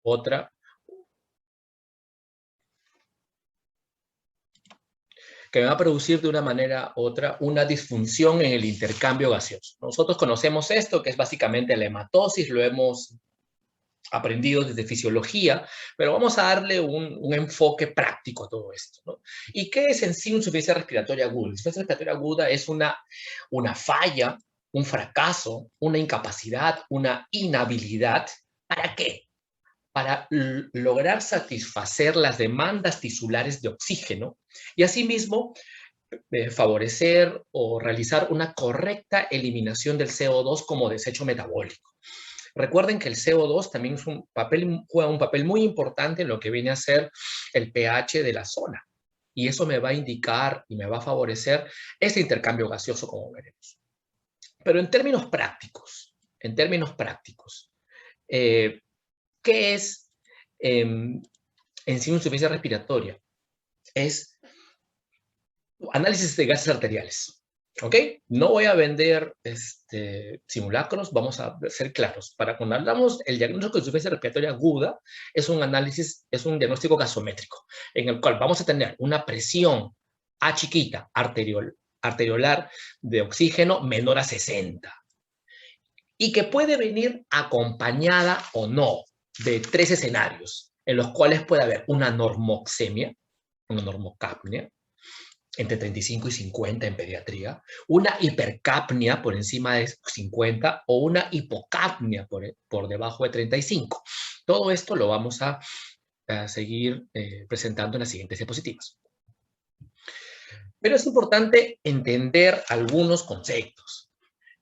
otra, que me va a producir de una manera u otra una disfunción en el intercambio gaseoso. Nosotros conocemos esto, que es básicamente la hematosis, lo hemos aprendido desde fisiología, pero vamos a darle un enfoque práctico a todo esto, ¿no? ¿Y qué es en sí una insuficiencia respiratoria aguda? La insuficiencia respiratoria aguda es una falla, un fracaso, una incapacidad, una inhabilidad. ¿Para qué? Para lograr satisfacer las demandas tisulares de oxígeno y asimismo favorecer o realizar una correcta eliminación del CO2 como desecho metabólico. Recuerden que el CO2 también es juega un papel muy importante en lo que viene a ser el pH de la zona. Y eso me va a indicar y me va a favorecer este intercambio gaseoso, como veremos. Pero en términos prácticos, ¿qué es en sí insuficiencia respiratoria? Es análisis de gases arteriales. ¿Ok? No voy a vender simulacros, vamos a ser claros. Para cuando hablamos, el diagnóstico de insuficiencia respiratoria aguda es un análisis, es un diagnóstico gasométrico, en el cual vamos a tener una presión A chiquita arteriolar de oxígeno menor a 60. Y que puede venir acompañada o no de 3 escenarios, en los cuales puede haber una normoxemia, una normocapnia, entre 35 y 50 en pediatría, una hipercapnia por encima de 50 o una hipocapnia por debajo de 35. Todo esto lo vamos a seguir presentando en las siguientes diapositivas. Pero es importante entender algunos conceptos.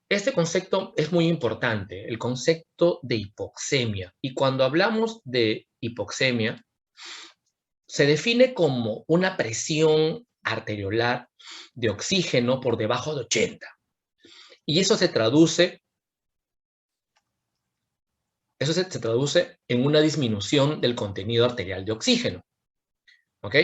Este concepto es muy importante, el concepto de hipoxemia. Y cuando hablamos de hipoxemia, se define como una presión arteriolar de oxígeno por debajo de 80. Y eso se traduce en una disminución del contenido arterial de oxígeno. ¿Ok?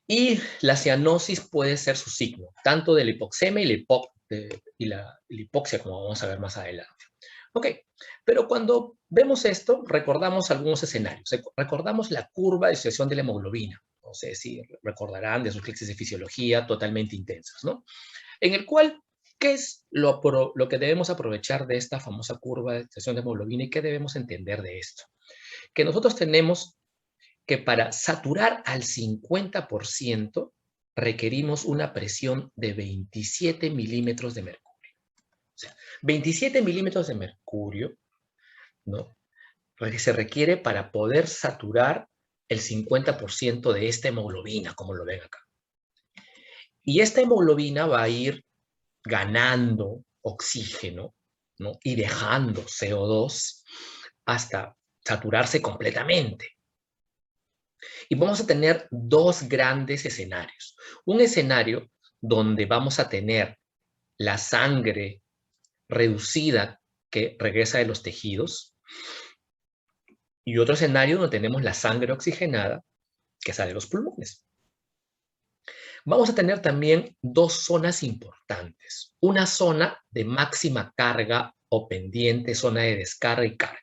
Y la cianosis puede ser su signo, tanto de la hipoxemia y la hipoxia, como vamos a ver más adelante. Ok, pero cuando vemos esto, recordamos algunos escenarios. Recordamos la curva de disociación de la hemoglobina. No sé si recordarán de sus clases de fisiología totalmente intensas, ¿no? En el cual, ¿qué es lo que debemos aprovechar de esta famosa curva de disociación de hemoglobina y qué debemos entender de esto? Que nosotros tenemos que para saturar al 50% requerimos una presión de 27 milímetros de mercurio. O sea, 27 milímetros de mercurio, ¿no?, se requiere para poder saturar el 50% de esta hemoglobina, como lo ven acá. Y esta hemoglobina va a ir ganando oxígeno, ¿no?, y dejando CO2 hasta saturarse completamente. Y vamos a tener dos grandes escenarios. Un escenario donde vamos a tener la sangre reducida que regresa de los tejidos, y otro escenario donde tenemos la sangre oxigenada que sale de los pulmones. Vamos a tener también dos zonas importantes. Una zona de máxima carga o pendiente, zona de descarga y carga.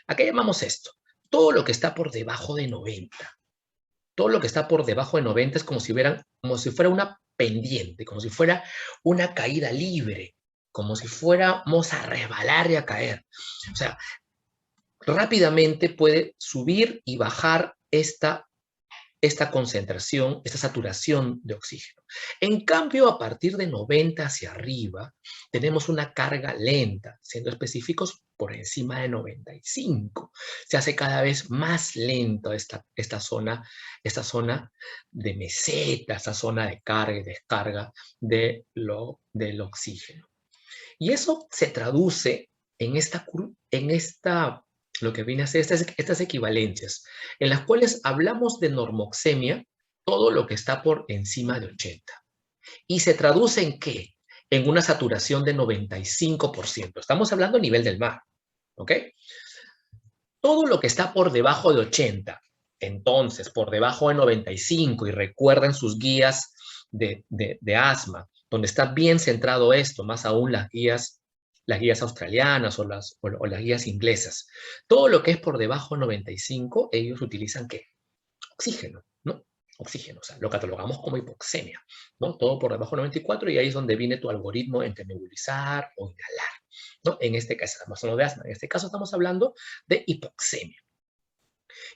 ¿A qué llamamos esto? Todo lo que está por debajo de 90. Todo lo que está por debajo de 90 es como si fuera una pendiente, como si fuera una caída libre, como si fuéramos a resbalar y a caer. O sea, rápidamente puede subir y bajar esta concentración, esta saturación de oxígeno. En cambio, a partir de 90 hacia arriba, tenemos una carga lenta, siendo específicos por encima de 95. Se hace cada vez más lento esta zona de meseta, esta zona de carga y descarga del oxígeno. Y eso se traduce en lo que viene a ser estas equivalencias, en las cuales hablamos de normoxemia, todo lo que está por encima de 80. ¿Y se traduce en qué? En una saturación de 95%. Estamos hablando a nivel del mar, ¿ok? Todo lo que está por debajo de 80, entonces, por debajo de 95, y recuerden sus guías de asma, donde está bien centrado esto, más aún las guías las guías australianas o las guías inglesas. Todo lo que es por debajo de 95, ellos utilizan ¿qué? Oxígeno, ¿no? Oxígeno, o sea, lo catalogamos como hipoxemia, ¿no? Todo por debajo de 94 y ahí es donde viene tu algoritmo entre nebulizar o inhalar, ¿no? En este caso estamos hablando de asma, en este caso estamos hablando de hipoxemia.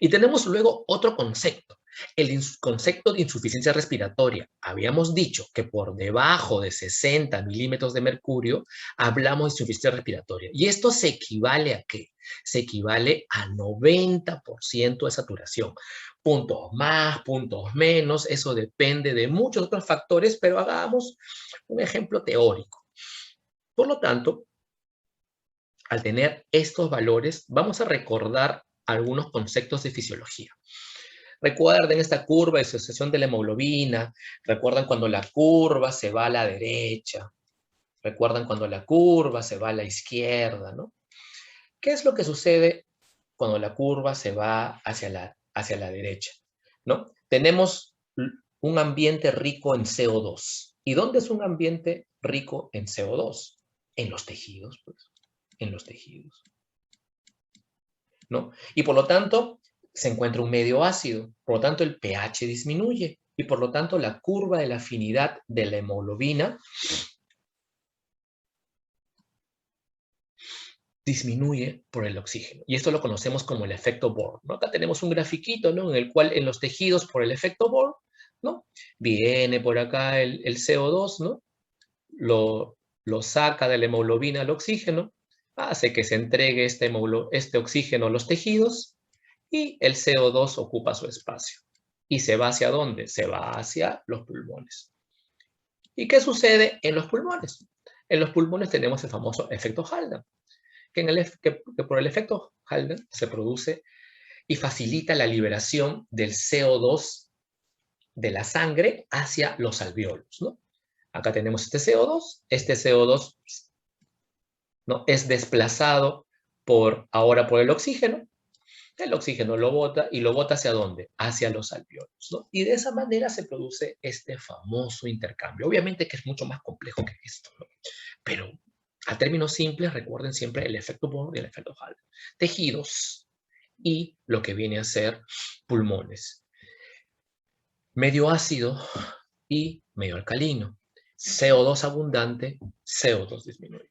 Y tenemos luego otro concepto, el concepto de insuficiencia respiratoria. Habíamos dicho que por debajo de 60 milímetros de mercurio hablamos de insuficiencia respiratoria. ¿Y esto se equivale a qué? Se equivale a 90% de saturación. Puntos más, puntos menos, eso depende de muchos otros factores, pero hagamos un ejemplo teórico. Por lo tanto, al tener estos valores, vamos a recordar algunos conceptos de fisiología. Recuerden esta curva de asociación de la hemoglobina, recuerdan cuando la curva se va a la derecha, recuerdan cuando la curva se va a la izquierda, ¿no? ¿Qué es lo que sucede cuando la curva se va hacia la derecha? ¿No? Tenemos un ambiente rico en CO2. ¿Y dónde es un ambiente rico en CO2? En los tejidos, pues, en los tejidos, ¿no? Y por lo tanto, se encuentra un medio ácido, por lo tanto el pH disminuye y por lo tanto la curva de la afinidad de la hemoglobina disminuye por el oxígeno. Y esto lo conocemos como el efecto Bohr, ¿no? Acá tenemos un grafiquito, ¿no? En el cual en los tejidos por el efecto Bohr, ¿no? Viene por acá el CO2, ¿no? Lo saca de la hemoglobina al oxígeno, hace que se entregue este oxígeno a los tejidos y el CO2 ocupa su espacio. ¿Y se va hacia dónde? Se va hacia los pulmones. ¿Y qué sucede en los pulmones? En los pulmones tenemos el famoso efecto Haldane, que por el efecto Haldane se produce y facilita la liberación del CO2 de la sangre hacia los alvéolos, ¿no? Acá tenemos este CO2 ¿no? Es desplazado ahora por el oxígeno lo bota y lo bota ¿hacia dónde? Hacia los alvéolos, ¿no? Y de esa manera se produce este famoso intercambio. Obviamente que es mucho más complejo que esto, ¿no? Pero a términos simples, recuerden siempre el efecto Bohr y el efecto Haldane. Tejidos y lo que viene a ser pulmones. Medio ácido y medio alcalino. CO2 abundante, CO2 disminuido.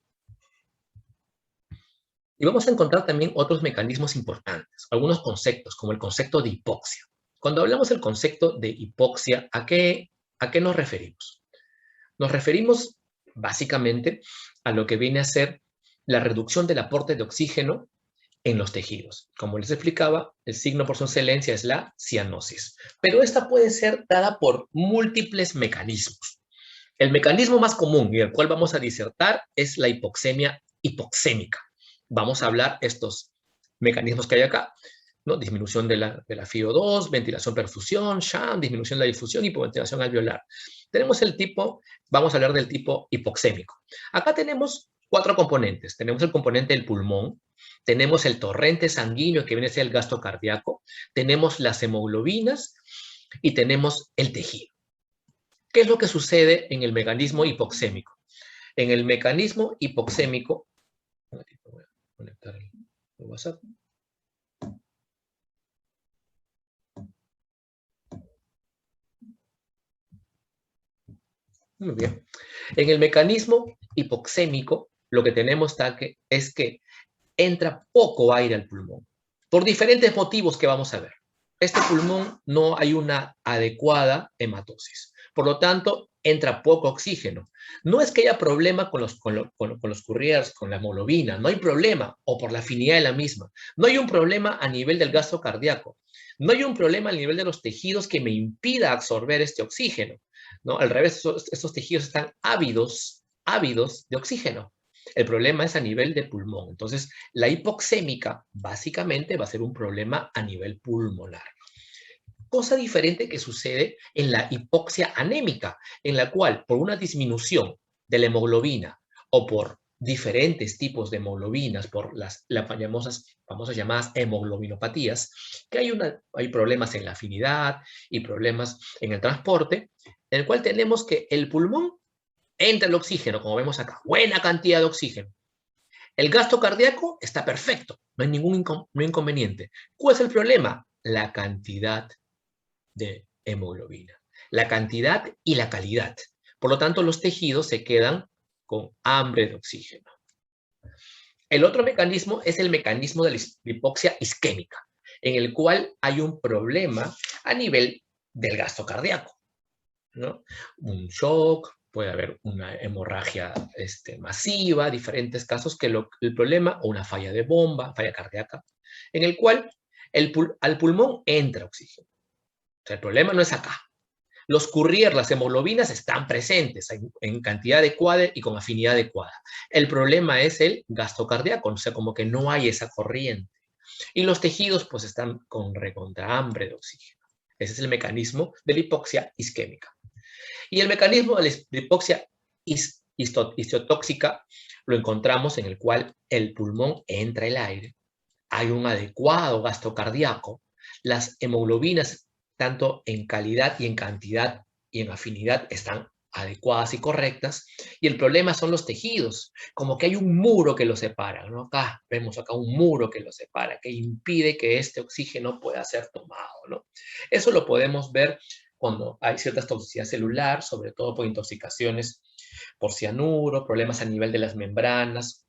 Y vamos a encontrar también otros mecanismos importantes, algunos conceptos, como el concepto de hipoxia. Cuando hablamos del concepto de hipoxia, ¿a qué nos referimos? Nos referimos básicamente a lo que viene a ser la reducción del aporte de oxígeno en los tejidos. Como les explicaba, el signo por su excelencia es la cianosis. Pero esta puede ser dada por múltiples mecanismos. El mecanismo más común y el cual vamos a disertar es la hipoxemia hipoxémica. Vamos a hablar estos mecanismos que hay acá, ¿no? Disminución de la FiO2, ventilación perfusión, sham, disminución de la difusión, hipoventilación alveolar. Tenemos el tipo, vamos a hablar del tipo hipoxémico. Acá tenemos 4 componentes. Tenemos el componente del pulmón, tenemos el torrente sanguíneo que viene a ser el gasto cardíaco, tenemos las hemoglobinas y tenemos el tejido. ¿Qué es lo que sucede en el mecanismo hipoxémico? En el mecanismo hipoxémico, voy a conectar el WhatsApp. Muy bien. En el mecanismo hipoxémico, lo que tenemos es que entra poco aire al pulmón, por diferentes motivos que vamos a ver. Este pulmón no hay una adecuada hematosis. Por lo tanto, entra poco oxígeno. No es que haya problema con los couriers, con la hemoglobina, no hay problema, o por la afinidad de la misma. No hay un problema a nivel del gasto cardíaco. No hay un problema a nivel de los tejidos que me impida absorber este oxígeno, ¿no? Al revés, estos tejidos están ávidos de oxígeno. El problema es a nivel de pulmón. Entonces, la hipoxémica básicamente va a ser un problema a nivel pulmonar. Cosa diferente que sucede en la hipoxia anémica, en la cual por una disminución de la hemoglobina o por diferentes tipos de hemoglobinas, por las famosas llamadas hemoglobinopatías, que hay problemas en la afinidad y problemas en el transporte, en el cual tenemos que el pulmón entra el oxígeno, como vemos acá, buena cantidad de oxígeno, El gasto cardíaco está perfecto, no hay ningún inconveniente. ¿Cuál es el problema? La cantidad de hemoglobina. La cantidad y la calidad. Por lo tanto, los tejidos se quedan con hambre de oxígeno. El otro mecanismo es el mecanismo de la hipoxia isquémica, en el cual hay un problema a nivel del gasto cardíaco, ¿no? Un shock, puede haber una hemorragia masiva, diferentes casos que el problema, o una falla de bomba, falla cardíaca, en el cual al pulmón entra oxígeno. O sea, el problema no es acá. Los Courier, las hemoglobinas, están presentes en cantidad adecuada y con afinidad adecuada. El problema es el gasto cardíaco, o sea, como que no hay esa corriente. Y los tejidos, pues, están con recontra hambre de oxígeno. Ese es el mecanismo de la hipoxia isquémica. Y el mecanismo de la hipoxia histotóxica lo encontramos en el cual el pulmón entra el aire, hay un adecuado gasto cardíaco, las hemoglobinas, tanto en calidad y en cantidad y en afinidad, están adecuadas y correctas, y el problema son los tejidos, como que hay un muro que los separa, ¿no? Acá vemos acá un muro que los separa, que impide que este oxígeno pueda ser tomado, ¿no? Eso lo podemos ver cuando hay cierta toxicidad celular, sobre todo por intoxicaciones por cianuro, problemas a nivel de las membranas,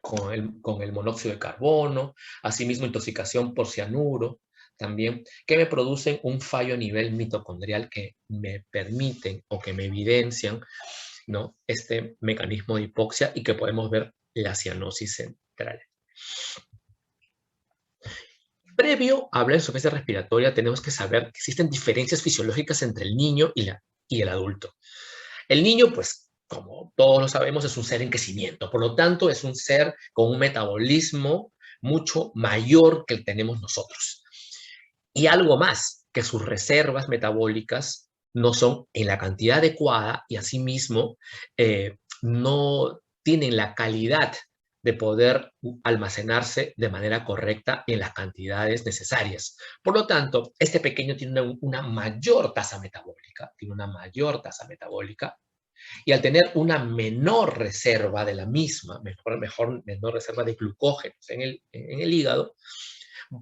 con el monóxido de carbono, asimismo intoxicación por cianuro, también, que me producen un fallo a nivel mitocondrial que me permiten o que me evidencian, ¿no?, este mecanismo de hipoxia y que podemos ver la cianosis central. Previo a hablar de insuficiencia respiratoria, tenemos que saber que existen diferencias fisiológicas entre el niño y el adulto. El niño, pues, como todos lo sabemos, es un ser en crecimiento. Por lo tanto, es un ser con un metabolismo mucho mayor que el que tenemos nosotros. Y algo más, que sus reservas metabólicas no son en la cantidad adecuada y asimismo no tienen la calidad de poder almacenarse de manera correcta en las cantidades necesarias. Por lo tanto, este pequeño tiene una mayor tasa metabólica, y al tener una menor reserva de la misma, menor reserva de glucógenos en el hígado,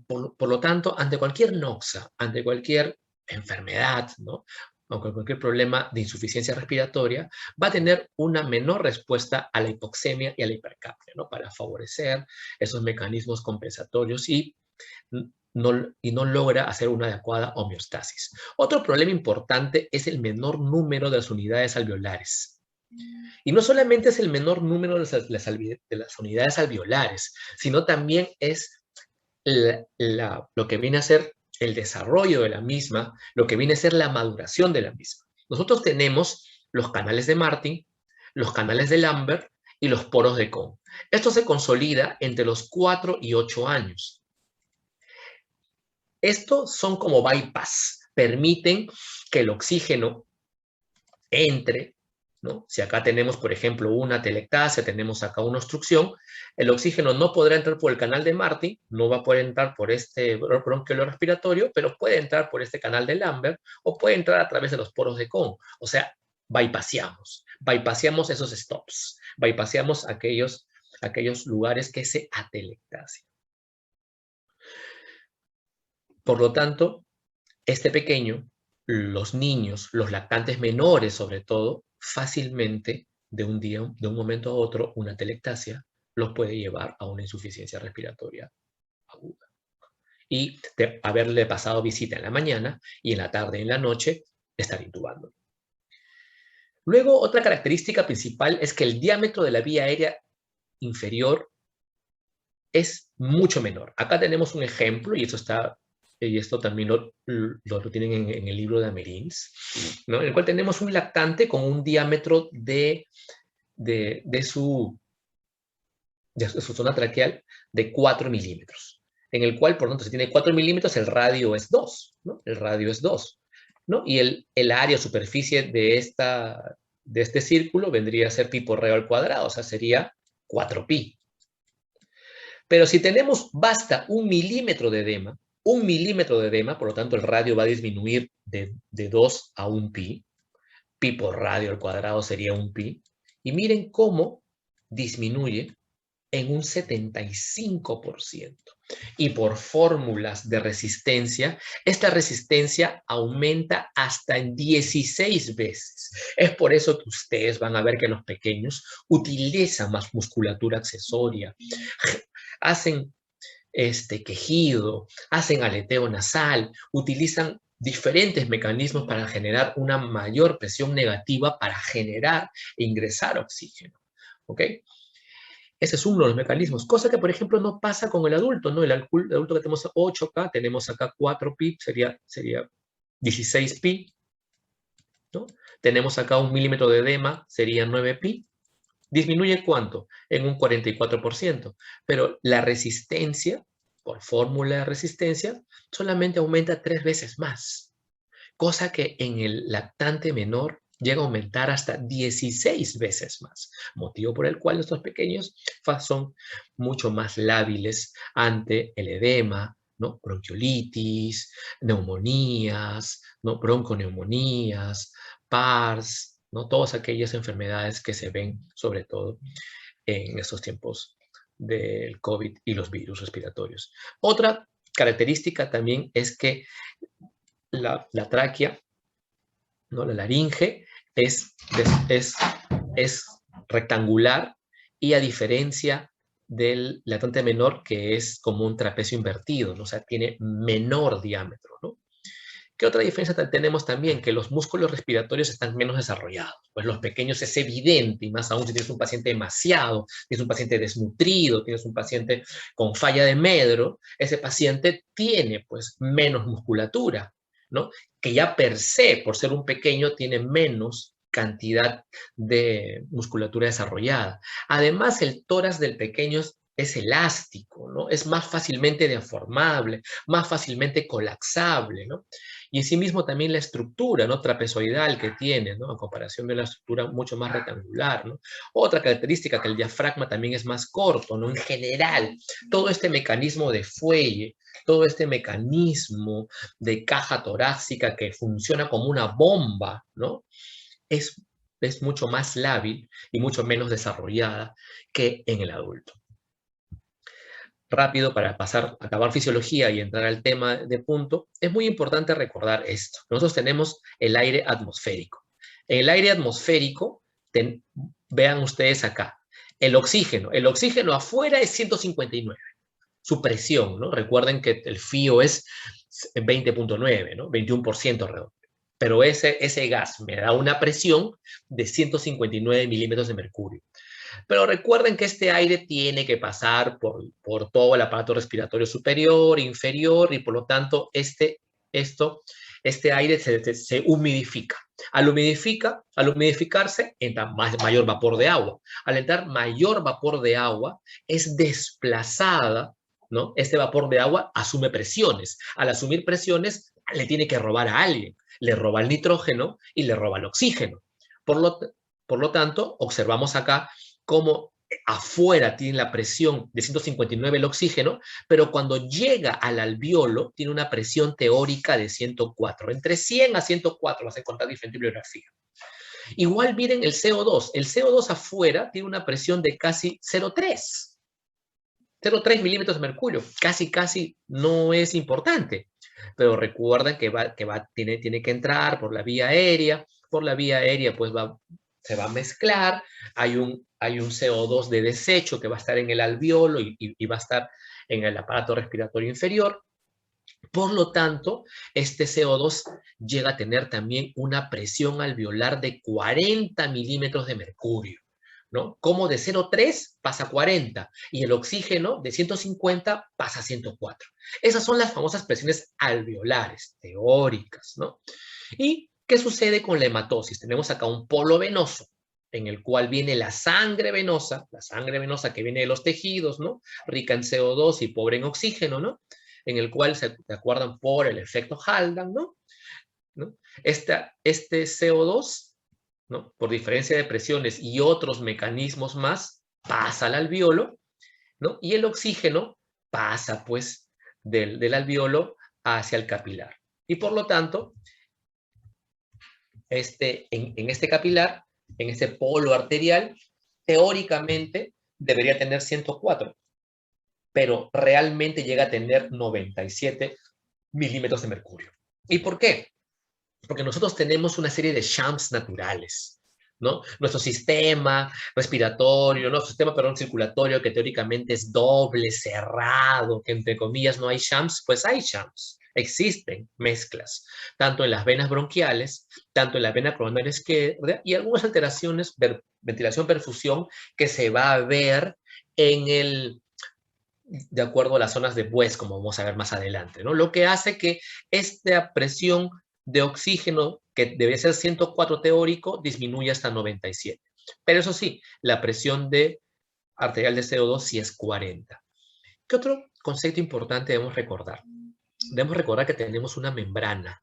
por lo tanto, ante cualquier noxa, ante cualquier enfermedad, ¿no?, o cualquier problema de insuficiencia respiratoria, va a tener una menor respuesta a la hipoxemia y a la hipercapnia, ¿no?, para favorecer esos mecanismos compensatorios y no logra hacer una adecuada homeostasis. Otro problema importante es el menor número de las unidades alveolares. Y no solamente es el menor número de las unidades alveolares, sino también es lo que viene a ser el desarrollo de la misma, lo que viene a ser la maduración de la misma. Nosotros tenemos los canales de Martin, los canales de Lambert y los poros de Kohn. Esto se consolida entre los 4 y 8 años. Estos son como bypass, permiten que el oxígeno entre, ¿no? Si acá tenemos, por ejemplo, una telectasia, tenemos acá una obstrucción, el oxígeno no podrá entrar por el canal de Martin, no va a poder entrar por este bronquiolo respiratorio, pero puede entrar por este canal de Lambert o puede entrar a través de los poros de Kohn. O sea, bypaseamos esos stops, bypaseamos aquellos lugares que se atelectasian. Por lo tanto, este pequeño, los niños, los lactantes menores sobre todo, fácilmente de un momento a otro, una atelectasia los puede llevar a una insuficiencia respiratoria aguda. Y de haberle pasado visita en la mañana y en la tarde y en la noche, estar intubando. Luego, otra característica principal es que el diámetro de la vía aérea inferior es mucho menor. Acá tenemos un ejemplo, y esto también lo tienen en el libro de Amerins, ¿no?, en el cual tenemos un lactante con un diámetro de su zona traqueal de 4 milímetros, en el cual, por lo tanto, si tiene 4 milímetros, el radio es 2, ¿no? El radio es 2, ¿no? Y el área o superficie de este círculo vendría a ser pi por r al cuadrado, o sea, sería 4pi. Pero si basta 1 milímetro de edema, por lo tanto el radio va a disminuir de 2 a 1 pi, por radio al cuadrado sería 1 pi, y miren cómo disminuye en un 75%. Y por fórmulas de resistencia, esta resistencia aumenta hasta en 16 veces. Es por eso que ustedes van a ver que los pequeños utilizan más musculatura accesoria, hacen quejido, hacen aleteo nasal, utilizan diferentes mecanismos para generar una mayor presión negativa para generar e ingresar oxígeno. ¿Ok? Ese es uno de los mecanismos, cosa que, por ejemplo, no pasa con el adulto, ¿no? El adulto que tenemos 8 acá, tenemos acá 4 pi, sería 16 pi, ¿no? Tenemos acá 1 milímetro de edema, sería 9 pi. ¿Disminuye cuánto? En un 44%. Pero la resistencia, por fórmula de resistencia, solamente aumenta 3 veces más. Cosa que en el lactante menor llega a aumentar hasta 16 veces más. Motivo por el cual estos pequeños son mucho más lábiles ante el edema, ¿no? Bronquiolitis, neumonías, ¿no? Bronconeumonías, PARS, ¿no? Todas aquellas enfermedades que se ven sobre todo en estos tiempos del COVID y los virus respiratorios. Otra característica también es que la tráquea, ¿no? La laringe es, es rectangular y a diferencia del lactante menor, que es como un trapecio invertido, ¿no? O sea, tiene menor diámetro, ¿no? ¿Qué otra diferencia tenemos también? Que los músculos respiratorios están menos desarrollados. Pues los pequeños es evidente, y más aún si tienes un paciente demasiado, tienes un paciente desnutrido, tienes un paciente con falla de Medro, ese paciente tiene pues menos musculatura, ¿no? Que ya per se, por ser un pequeño, tiene menos cantidad de musculatura desarrollada. Además, el tórax del pequeño es elástico, ¿no? Es más fácilmente deformable, más fácilmente colapsable, ¿no? Y en sí mismo también la estructura, ¿no? Trapezoidal que tiene, ¿no? A comparación de la estructura mucho más rectangular, ¿no? Otra característica, que el diafragma también es más corto, ¿no? En general, todo este mecanismo de fuelle, todo este mecanismo de caja torácica que funciona como una bomba, ¿no? Es mucho más lábil y mucho menos desarrollada que en el adulto. Rápido para acabar fisiología y entrar al tema de punto, es muy importante recordar esto. Nosotros tenemos el aire atmosférico. En el aire atmosférico, vean ustedes acá, el oxígeno afuera es 159, su presión, ¿no? Recuerden que el FIO es 20.9, ¿no? 21% alrededor. Pero ese gas me da una presión de 159 milímetros de mercurio. Pero recuerden que este aire tiene que pasar por todo el aparato respiratorio superior, inferior, y por lo tanto este aire se humidifica. Al humidificarse, entra mayor vapor de agua. Al entrar mayor vapor de agua, es desplazada, ¿no? Este vapor de agua asume presiones. Al asumir presiones, le tiene que robar a alguien. Le roba el nitrógeno y le roba el oxígeno. Por lo tanto, observamos acá cómo afuera tiene la presión de 159 el oxígeno, pero cuando llega al alveolo tiene una presión teórica de 104. Entre 100 a 104 vas a encontrar diferente bibliografía. Igual miren el CO2. El CO2 afuera tiene una presión de casi 0,3. 0,3 milímetros de mercurio. Casi no es importante. Pero recuerden que tiene que entrar por la vía aérea. Por la vía aérea pues se va a mezclar. Hay un CO2 de desecho que va a estar en el alveolo y va a estar en el aparato respiratorio inferior. Por lo tanto, este CO2 llega a tener también una presión alveolar de 40 milímetros de mercurio, ¿no? Como de 0,3 pasa a 40 y el oxígeno de 150 pasa a 104. Esas son las famosas presiones alveolares, teóricas, ¿no? ¿Y qué sucede con la hematosis? Tenemos acá un polo venoso en el cual viene la sangre venosa que viene de los tejidos, ¿no? Rica en CO2 y pobre en oxígeno, ¿no? En el cual se acuerdan por el efecto Haldane, ¿no? Este CO2, ¿no? Por diferencia de presiones y otros mecanismos más, pasa al alveolo, ¿no? Y el oxígeno pasa, pues, del alveolo hacia el capilar. Y por lo tanto, en este capilar, en este polo arterial, teóricamente debería tener 104, pero realmente llega a tener 97 milímetros de mercurio. ¿Y por qué? Porque nosotros tenemos una serie de shunts naturales, ¿no? Nuestro sistema respiratorio, nuestro sistema, perdón, circulatorio, que teóricamente es doble, cerrado, que entre comillas no hay shunts, pues hay shunts. Existen mezclas, tanto en las venas bronquiales, tanto en la vena coronaria izquierda, y algunas alteraciones, ventilación, perfusión, que se va a ver en el, de acuerdo a las zonas de Buess, como vamos a ver más adelante, ¿no? Lo que hace que esta presión de oxígeno, que debería ser 104 teórico, disminuya hasta 97. Pero eso sí, la presión arterial de CO2 sí es 40. ¿Qué otro concepto importante debemos recordar? Debemos recordar que tenemos una membrana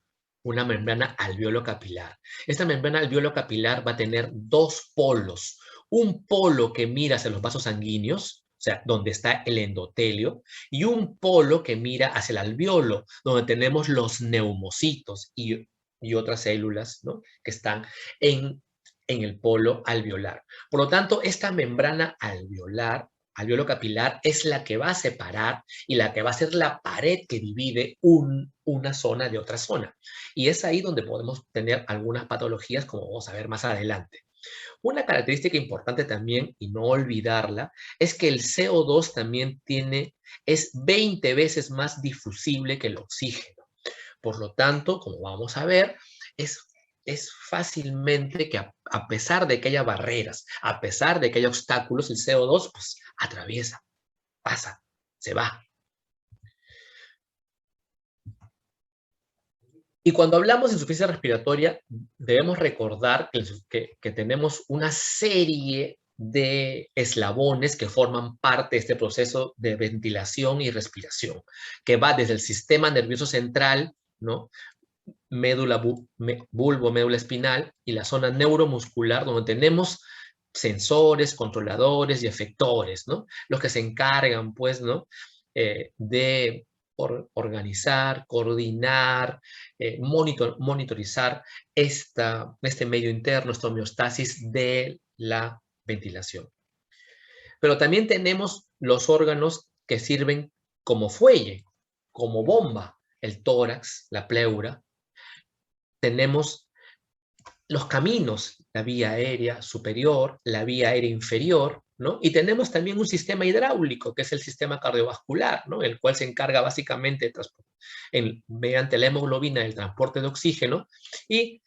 alveolo-capilar. Esta membrana alveolo-capilar va a tener dos polos. Un polo que mira hacia los vasos sanguíneos, o sea, donde está el endotelio, y un polo que mira hacia el alveolo, donde tenemos los neumocitos y otras células, ¿no?, que están en el polo alveolar. Por lo tanto, esta membrana alveolo capilar, es la que va a separar y la que va a ser la pared que divide una zona de otra zona. Y es ahí donde podemos tener algunas patologías, como vamos a ver más adelante. Una característica importante también, y no olvidarla, es que el CO2 también es 20 veces más difusible que el oxígeno. Por lo tanto, como vamos a ver, es fácilmente que a pesar de que haya barreras, a pesar de que haya obstáculos, el CO2 pues atraviesa, pasa, se va. Y cuando hablamos de insuficiencia respiratoria, debemos recordar que tenemos una serie de eslabones que forman parte de este proceso de ventilación y respiración, que va desde el sistema nervioso central, ¿no?, bulbo, médula espinal, y la zona neuromuscular, donde tenemos sensores, controladores y efectores, ¿no?, los que se encargan, pues, ¿no?, de organizar, coordinar, monitorizar este medio interno, esta homeostasis de la ventilación. Pero también tenemos los órganos que sirven como fuelle, como bomba, el tórax, la pleura. Tenemos los caminos, la vía aérea superior, la vía aérea inferior, ¿no? Y tenemos también un sistema hidráulico, que es el sistema cardiovascular, ¿no?, el cual se encarga básicamente mediante la hemoglobina del transporte de oxígeno, y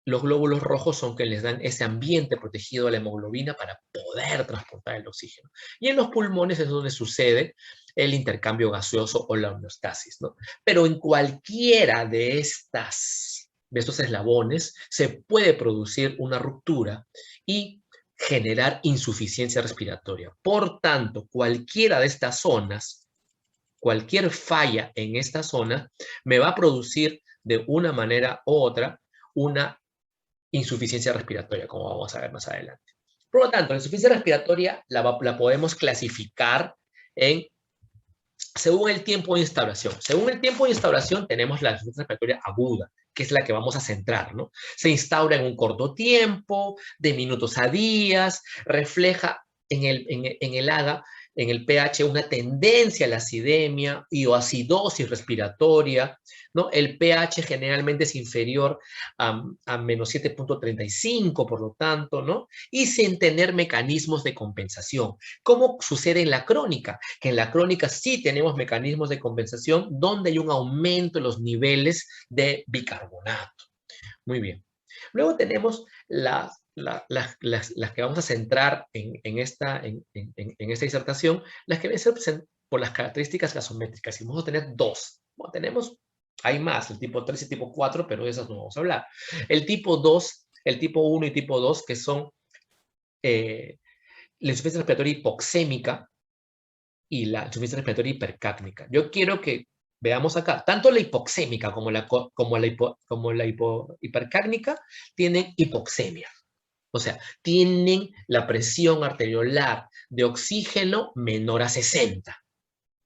los glóbulos rojos son que les dan ese ambiente protegido a la hemoglobina para poder transportar el oxígeno. Y en los pulmones es donde sucede el intercambio gaseoso o la homeostasis, ¿no? Pero en cualquiera de estos eslabones se puede producir una ruptura y generar insuficiencia respiratoria. Por tanto, cualquiera de estas zonas, cualquier falla en esta zona, me va a producir de una manera u otra una insuficiencia respiratoria, como vamos a ver más adelante. Por lo tanto, la insuficiencia respiratoria la podemos clasificar según el tiempo de instauración. Según el tiempo de instauración tenemos la insuficiencia respiratoria aguda, que es la que vamos a centrar, ¿no? Se instaura en un corto tiempo, de minutos a días, refleja en el AGA, en el pH, una tendencia a la acidemia y o acidosis respiratoria, ¿no? El pH generalmente es inferior a menos 7.35, por lo tanto, ¿no? Y sin tener mecanismos de compensación. ¿Cómo sucede en la crónica? Que en la crónica sí tenemos mecanismos de compensación donde hay un aumento en los niveles de bicarbonato. Muy bien. Luego tenemos las que vamos a centrar en esta disertación, las que deben ser por las características gasométricas. Y vamos a tener dos. Bueno, hay más, el tipo 3 y tipo 4, pero de esas no vamos a hablar. El tipo 2, el tipo 1 y tipo 2, que son la insuficiencia respiratoria hipoxémica y la insuficiencia respiratoria hipercápnica. Yo quiero que veamos acá, tanto la hipoxémica como la hipercápnica tienen hipoxemia. O sea, tienen la presión arteriolar de oxígeno menor a 60.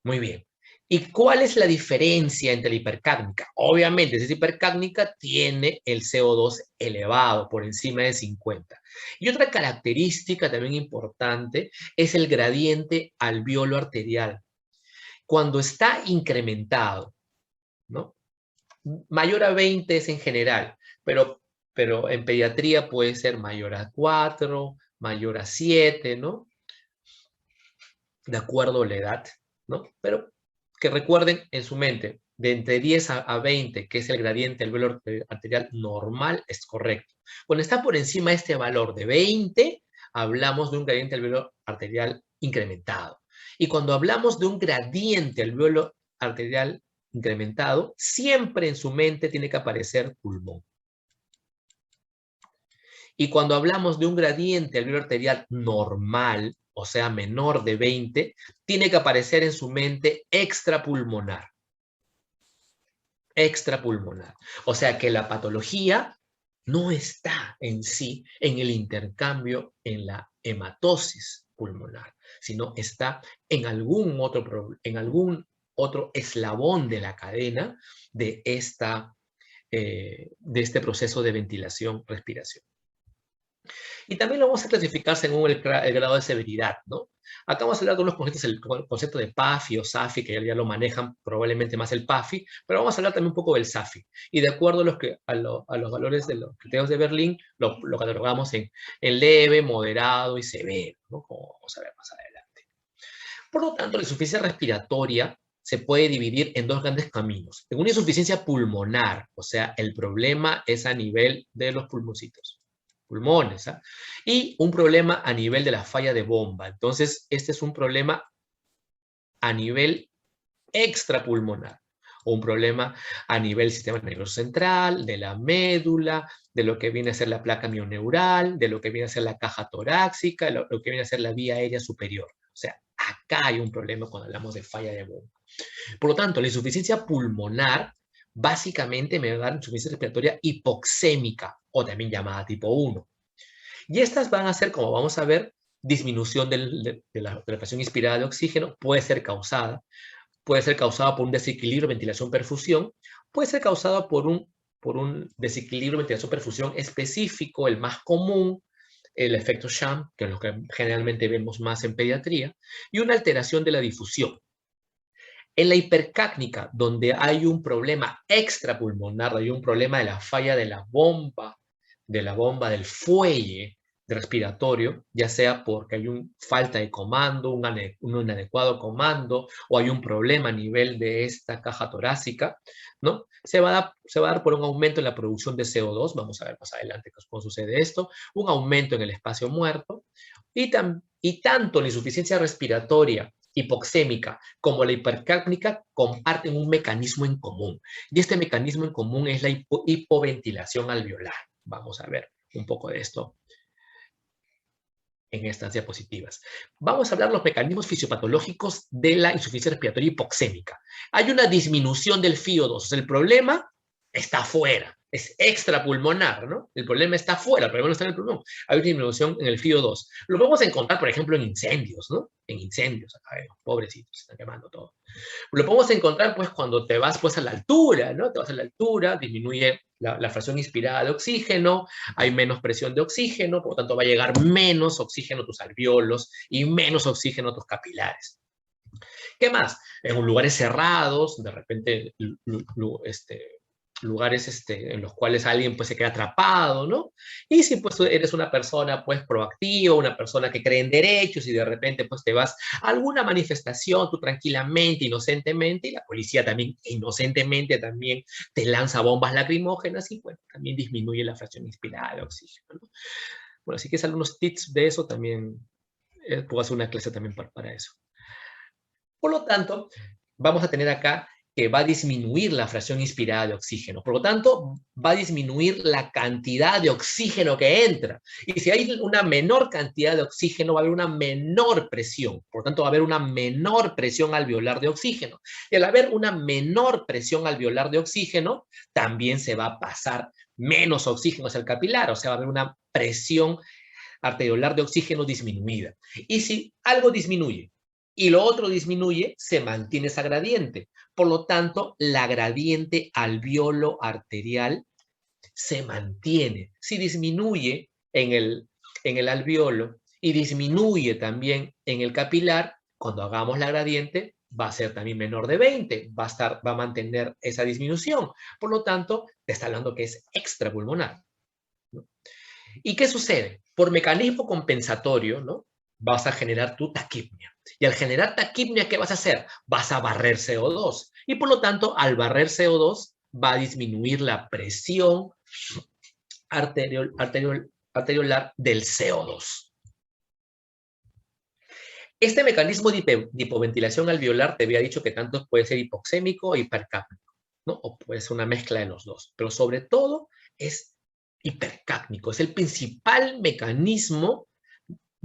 Muy bien. ¿Y cuál es la diferencia entre la hipercápnica? Obviamente, si es hipercápnica, tiene el CO2 elevado, por encima de 50. Y otra característica también importante es el gradiente alveolo arterial. Cuando está incrementado, ¿no? Mayor a 20 es en general, pero en pediatría puede ser mayor a 4, mayor a 7, ¿no? De acuerdo a la edad, ¿no? Pero que recuerden en su mente, de entre 10 a 20, que es el gradiente del alveolo arterial normal, es correcto. Cuando está por encima de este valor de 20, hablamos de un gradiente alveolo arterial incrementado. Y cuando hablamos de un gradiente alveolo arterial incrementado, siempre en su mente tiene que aparecer pulmón. Y cuando hablamos de un gradiente alveolo arterial normal, o sea, menor de 20, tiene que aparecer en su mente extrapulmonar. Extrapulmonar. O sea que la patología no está en sí en el intercambio, en la hematosis pulmonar, sino está en algún otro eslabón de la cadena de este proceso de ventilación, respiración. Y también lo vamos a clasificar según el grado de severidad, ¿no? Acá vamos a hablar de unos conceptos, el concepto de PAFI o SAFI, que ya lo manejan probablemente más el PAFI, pero vamos a hablar también un poco del SAFI. Y de acuerdo a los valores de los criterios de Berlín, lo catalogamos en leve, moderado y severo, ¿no? Como vamos a ver más adelante. Por lo tanto, la insuficiencia respiratoria se puede dividir en dos grandes caminos. En una insuficiencia pulmonar, o sea, el problema es a nivel de los pulmones, ¿eh? Y un problema a nivel de la falla de bomba. Entonces, este es un problema a nivel extrapulmonar, o un problema a nivel del sistema nervioso central, de la médula, de lo que viene a ser la placa mioneural, de lo que viene a ser la caja torácica, lo que viene a ser la vía aérea superior. O sea, acá hay un problema cuando hablamos de falla de bomba. Por lo tanto, la insuficiencia pulmonar básicamente me va a dar insuficiencia respiratoria hipoxémica, o también llamada tipo 1. Y estas van a ser, como vamos a ver, disminución de la presión inspirada de oxígeno, puede ser causada por un desequilibrio de ventilación-perfusión, puede ser causada por un desequilibrio de ventilación-perfusión específico, el más común, el efecto sham, que es lo que generalmente vemos más en pediatría, y una alteración de la difusión. En la hipercápnica, donde hay un problema extrapulmonar, hay un problema de la falla de la bomba del fuelle respiratorio, ya sea porque hay una falta de comando, un inadecuado comando, o hay un problema a nivel de esta caja torácica, ¿no? Se va a dar por un aumento en la producción de CO2, vamos a ver más adelante cómo sucede esto, un aumento en el espacio muerto, y tanto la insuficiencia respiratoria hipoxémica como la hipercápnica comparten un mecanismo en común. Y este mecanismo en común es la hipoventilación alveolar. Vamos a ver un poco de esto en estas diapositivas. Vamos a hablar de los mecanismos fisiopatológicos de la insuficiencia respiratoria hipoxémica. Hay una disminución del FiO2. El problema está afuera. Es extrapulmonar, ¿no? El problema está afuera, el problema no está en el pulmón. Hay una disminución en el FiO2. Lo podemos encontrar, por ejemplo, en incendios, ¿no? En incendios, acá vemos, pobrecitos, se están quemando todo. Lo podemos encontrar, pues, cuando te vas, pues, a la altura, ¿no? Te vas a la altura, disminuye la fracción inspirada de oxígeno, hay menos presión de oxígeno, por lo tanto va a llegar menos oxígeno a tus alveolos y menos oxígeno a tus capilares. ¿Qué más? En lugares cerrados, de repente, lugares en los cuales alguien pues se queda atrapado, ¿no? Y si pues eres una persona pues proactiva, una persona que cree en derechos y de repente pues te vas a alguna manifestación, tú tranquilamente, inocentemente, y la policía también inocentemente también te lanza bombas lacrimógenas y bueno, también disminuye la fracción inspirada de oxígeno, ¿no? Bueno, así que es algunos tips de eso también, puedo hacer una clase también para eso. Por lo tanto, vamos a tener acá que va a disminuir la fracción inspirada de oxígeno. Por lo tanto, va a disminuir la cantidad de oxígeno que entra. Y si hay una menor cantidad de oxígeno, va a haber una menor presión. Por lo tanto, va a haber una menor presión alveolar de oxígeno. Y al haber una menor presión alveolar de oxígeno, también se va a pasar menos oxígeno hacia el capilar. O sea, va a haber una presión arteriolar de oxígeno disminuida. Y si algo disminuye, y lo otro disminuye, se mantiene esa gradiente. Por lo tanto, la gradiente alveolo-arterial se mantiene. Si disminuye en el alveolo y disminuye también en el capilar, cuando hagamos la gradiente va a ser también menor de 20, va a mantener esa disminución. Por lo tanto, te está hablando que es extrapulmonar, ¿no? ¿Y qué sucede? Por mecanismo compensatorio, ¿no? Vas a generar tu taquipnia. Y al generar taquipnia, ¿qué vas a hacer? Vas a barrer CO2. Y por lo tanto, al barrer CO2, va a disminuir la presión arteriolar del CO2. Este mecanismo de hipoventilación alveolar te había dicho que tanto puede ser hipoxémico o hipercápnico, ¿no? O puede ser una mezcla de los dos. Pero sobre todo es hipercápnico. Es el principal mecanismo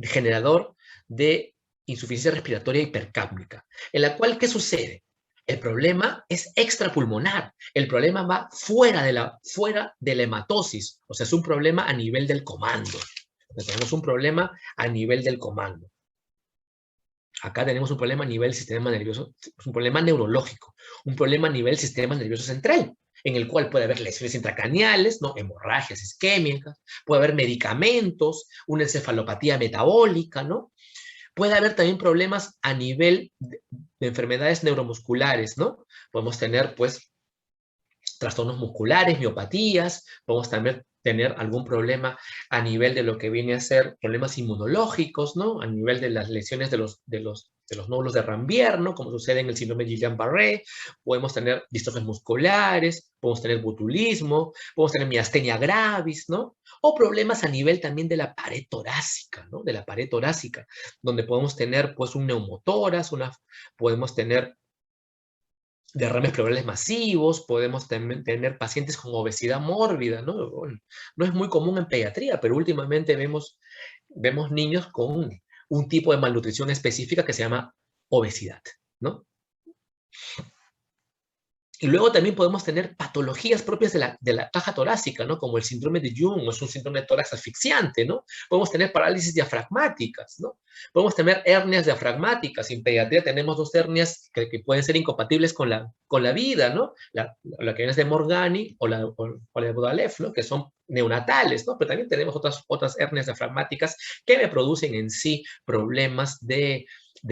generador de insuficiencia respiratoria hipercápnica, en la cual, ¿qué sucede? El problema es extrapulmonar. El problema va fuera de la hematosis. O sea, es un problema a nivel del comando. Tenemos un problema a nivel del comando. Acá tenemos un problema a nivel sistema nervioso, un problema neurológico, un problema a nivel sistema nervioso central, en el cual puede haber lesiones intracraneales, ¿no? Hemorragias isquémicas, puede haber medicamentos, una encefalopatía metabólica, ¿no? Puede haber también problemas a nivel de enfermedades neuromusculares, ¿no? Podemos tener, pues, trastornos musculares, miopatías, podemos también tener algún problema a nivel de lo que viene a ser problemas inmunológicos, ¿no? A nivel de las lesiones de los nódulos de Ranvier, ¿no? Como sucede en el síndrome de Guillain-Barré, podemos tener distrofias musculares, podemos tener botulismo, podemos tener miastenia gravis, ¿no? O problemas a nivel también de la pared torácica, ¿no? De la pared torácica, donde podemos tener, pues, un neumotórax, podemos tener derrames pleurales masivos, podemos tener pacientes con obesidad mórbida, ¿no? No es muy común en pediatría, pero últimamente vemos niños con un tipo de malnutrición específica que se llama obesidad, ¿no? Y luego también podemos tener patologías propias de la caja torácica, ¿no? Como el síndrome de Jung, o es un síndrome de tórax asfixiante, ¿no? Podemos tener parálisis diafragmáticas, ¿no? Podemos tener hernias diafragmáticas. En pediatría tenemos dos hernias que pueden ser incompatibles con la vida, ¿no? La que es de Morgani o la de Bodalev, ¿no? Que son neonatales, ¿no? Pero también tenemos otras hernias diafragmáticas que me producen en sí problemas de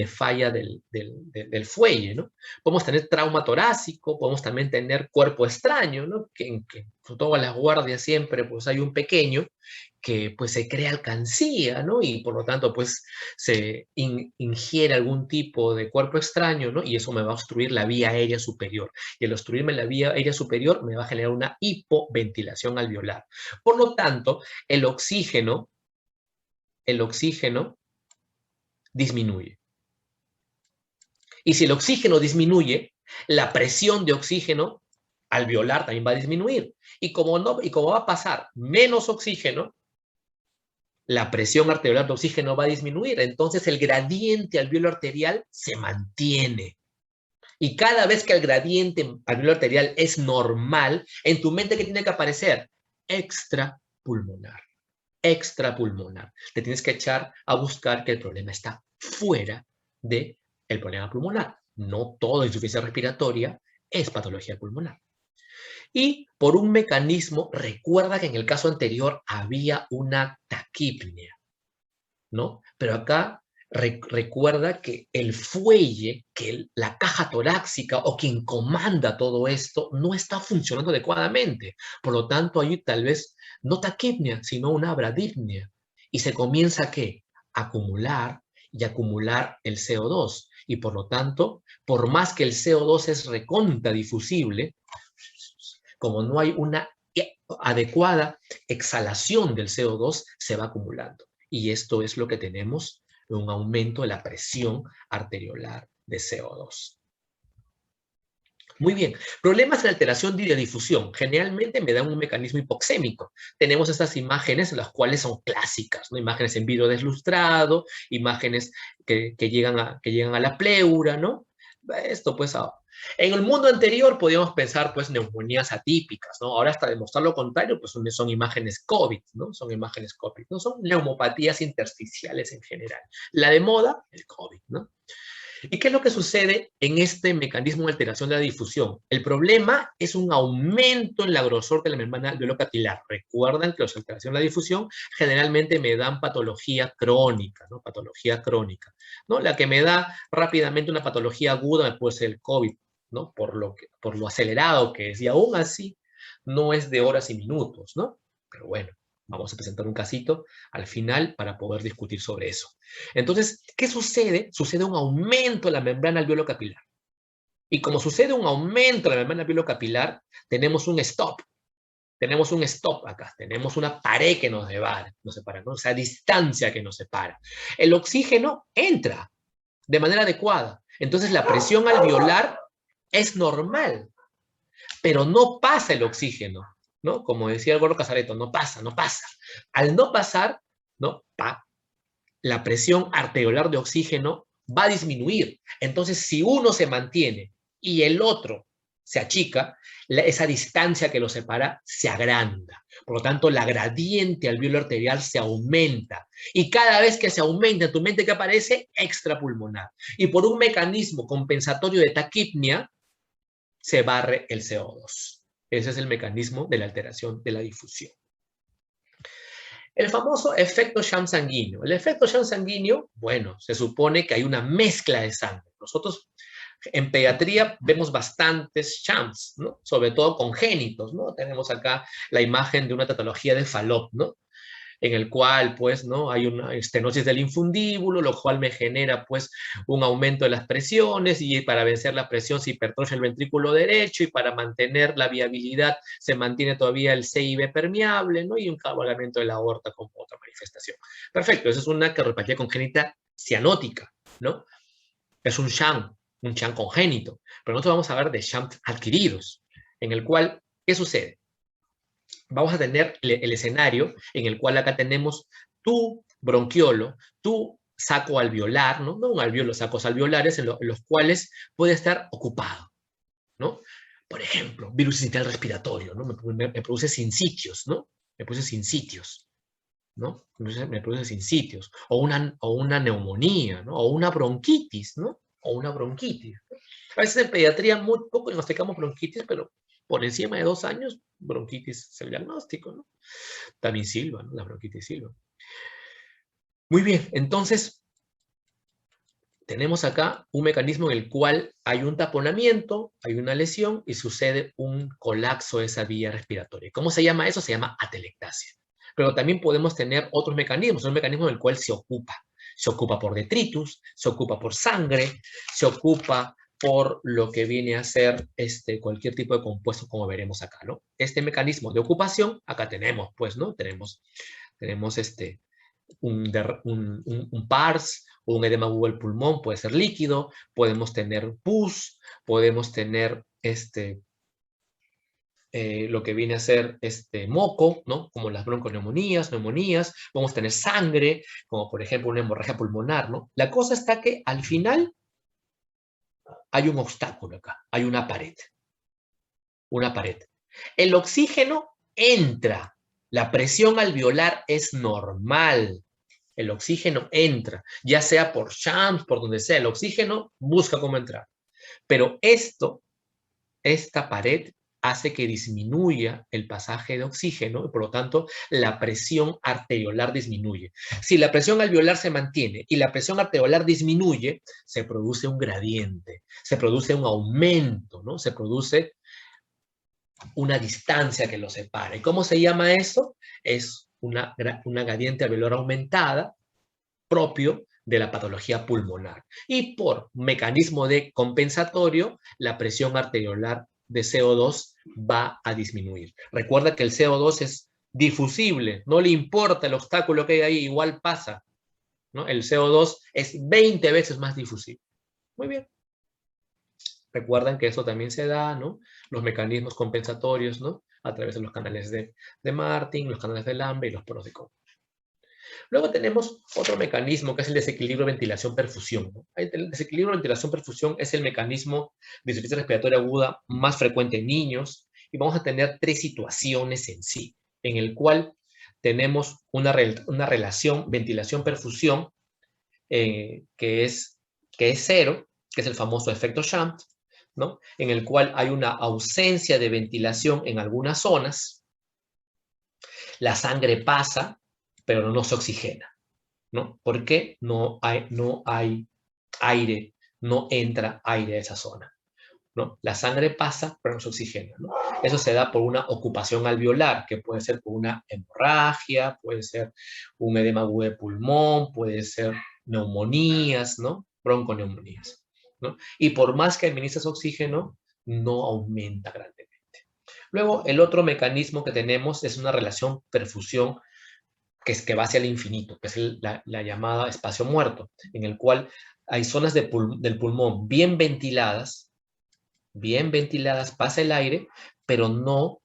falla del fuelle, ¿no? Podemos tener trauma torácico, podemos también tener cuerpo extraño, ¿no? Que sobre todo a las guardias siempre, pues hay un pequeño que pues se crea alcancía, ¿no? Y por lo tanto, pues se ingiere algún tipo de cuerpo extraño, ¿no? Y eso me va a obstruir la vía aérea superior. Y al obstruirme la vía aérea superior me va a generar una hipoventilación alveolar. Por lo tanto, el oxígeno disminuye. Y si el oxígeno disminuye, la presión de oxígeno alveolar también va a disminuir. Y como va a pasar menos oxígeno, la presión arterial de oxígeno va a disminuir. Entonces el gradiente alveolo arterial se mantiene. Y cada vez que el gradiente alveolo arterial es normal, en tu mente, ¿qué tiene que aparecer? Extrapulmonar. Extrapulmonar. Te tienes que echar a buscar que el problema está fuera del problema pulmonar. No toda insuficiencia respiratoria es patología pulmonar. Y por un mecanismo, recuerda que en el caso anterior había una taquipnia, ¿no? Pero acá recuerda que el fuelle, que la caja torácica o quien comanda todo esto no está funcionando adecuadamente. Por lo tanto, hay tal vez no taquipnia, sino una bradipnia. Y se comienza a ¿qué? Acumular y acumular el CO2. Y por lo tanto, por más que el CO2 es recontra difusible, como no hay una adecuada exhalación del CO2, se va acumulando. Y esto es lo que tenemos, un aumento de la presión arteriolar de CO2. Muy bien. Problemas de alteración de difusión. Generalmente me dan un mecanismo hipoxémico. Tenemos estas imágenes, las cuales son clásicas, ¿no? Imágenes en vidrio deslustrado, imágenes que llegan a la pleura, ¿no? Esto, pues, en el mundo anterior podíamos pensar, pues, neumonías atípicas, ¿no? Ahora, hasta demostrar lo contrario, pues, son imágenes COVID, ¿no? Son imágenes COVID, ¿no? Son neumopatías intersticiales en general. La de moda, el COVID, ¿no? ¿Y qué es lo que sucede en este mecanismo de alteración de la difusión? El problema es un aumento en la grosor de la membrana alveolo-capilar. Recuerdan que las alteraciones de la difusión generalmente me dan patología crónica, ¿no? Patología crónica, ¿no? La que me da rápidamente una patología aguda puede ser el COVID, ¿no? Por lo acelerado que es. Y aún así, no es de horas y minutos, ¿no? Pero bueno, vamos a presentar un casito al final para poder discutir sobre eso. Entonces, ¿qué sucede? Sucede un aumento de la membrana alveolo-capilar. Y como sucede un aumento de la membrana alveolo-capilar, tenemos un stop. Tenemos un stop acá. Tenemos una pared que nos separa, ¿no? O sea, distancia que nos separa. El oxígeno entra de manera adecuada. Entonces, la presión alveolar es normal, pero no pasa el oxígeno, ¿no? Como decía el Gordo Casareto, no pasa, no pasa. Al no pasar, ¿no? La presión arteriolar de oxígeno va a disminuir. Entonces, si uno se mantiene y el otro se achica, esa distancia que los separa se agranda. Por lo tanto, la gradiente alveolar arterial se aumenta. Y cada vez que se aumenta en tu mente, ¿qué aparece? Extrapulmonar. Y por un mecanismo compensatorio de taquipnia, se barre el CO2. Ese es el mecanismo de la alteración de la difusión. El famoso efecto sham sanguíneo. El efecto sham sanguíneo, bueno, se supone que hay una mezcla de sangre. Nosotros en pediatría vemos bastantes shams, ¿no? Sobre todo congénitos, ¿no? Tenemos acá la imagen de una patología de Fallot, ¿no? En el cual, pues, ¿no? Hay una estenosis del infundíbulo, lo cual me genera, pues, un aumento de las presiones, y para vencer la presión se hipertrofia el ventrículo derecho, y para mantener la viabilidad se mantiene todavía el CIB permeable, ¿no? Y un cabalgamiento de la aorta como otra manifestación. Perfecto, esa es una cardiopatía congénita cianótica, ¿no? Es un SHAM congénito, pero nosotros vamos a hablar de SHAM adquiridos, en el cual, ¿qué sucede? Vamos a tener el escenario en el cual acá tenemos tu bronquiolo, tu saco alveolar, ¿no? No un alveolo, sacos alveolares en los cuales puede estar ocupado, ¿no? Por ejemplo, virus sincitial respiratorio, ¿no? Me produce sincitios, ¿no? Me produce sincitios, ¿no? Me produce sincitios. O una neumonía, ¿no? O una bronquitis, ¿no? O una bronquitis. A veces en pediatría muy poco diagnosticamos bronquitis, pero por encima de 2 años, bronquitis es el diagnóstico, ¿no? También silva, ¿no? La bronquitis silva. Muy bien, entonces tenemos acá un mecanismo en el cual hay un taponamiento, hay una lesión y sucede un colapso de esa vía respiratoria. ¿Cómo se llama eso? Se llama atelectasia. Pero también podemos tener otros mecanismos, un mecanismo en el cual se ocupa. Se ocupa por detritus, se ocupa por sangre, se ocupa por lo que viene a ser cualquier tipo de compuesto, como veremos acá, ¿no? Este mecanismo de ocupación, acá tenemos, pues, ¿no? Tenemos un PARS o un edema agudo del pulmón, puede ser líquido, podemos tener pus, podemos tener lo que viene a ser moco, ¿no? Como las bronconeumonías, neumonías, podemos tener sangre, como por ejemplo una hemorragia pulmonar, ¿no? La cosa está que al final hay un obstáculo acá, hay una pared. Una pared. El oxígeno entra, la presión alveolar es normal. El oxígeno entra, ya sea por shams, por donde sea, el oxígeno busca cómo entrar. Pero esta pared hace que disminuya el pasaje de oxígeno y por lo tanto la presión arteriolar disminuye. Si la presión alveolar se mantiene y la presión arteriolar disminuye, se produce un gradiente, se produce un aumento, ¿no? Se produce una distancia que los separa. ¿Y cómo se llama eso? Es una gradiente alveolar aumentada propio de la patología pulmonar. Y por mecanismo de compensatorio, la presión arteriolar de CO2 va a disminuir. Recuerda que el CO2 es difusible, no le importa el obstáculo que hay ahí, igual pasa, ¿no? El CO2 es 20 veces más difusible. Muy bien. Recuerdan que eso también se da, ¿no? Los mecanismos compensatorios, ¿no? A través de los canales de Martin, los canales de Lambe y los poros de Koch. Luego tenemos otro mecanismo que es el desequilibrio ventilación-perfusión, ¿no? El desequilibrio ventilación-perfusión es el mecanismo de insuficiencia respiratoria aguda más frecuente en niños y vamos a tener 3 situaciones en sí, en el cual tenemos una relación ventilación-perfusión que es 0, que es el famoso efecto Shant, ¿no? En el cual hay una ausencia de ventilación en algunas zonas, la sangre pasa, pero no se oxigena, ¿no? ¿Por qué? No hay aire, no entra aire a esa zona, ¿no? La sangre pasa, pero no se oxigena, ¿no? Eso se da por una ocupación alveolar, que puede ser por una hemorragia, puede ser un edema agudo de pulmón, puede ser neumonías, ¿no? Bronconeumonías, ¿no? Y por más que administres oxígeno, no aumenta grandemente. Luego, el otro mecanismo que tenemos es una relación perfusión que va hacia el infinito, que es la llamada espacio muerto, en el cual hay zonas del pulmón bien ventiladas, pasa el aire, pero no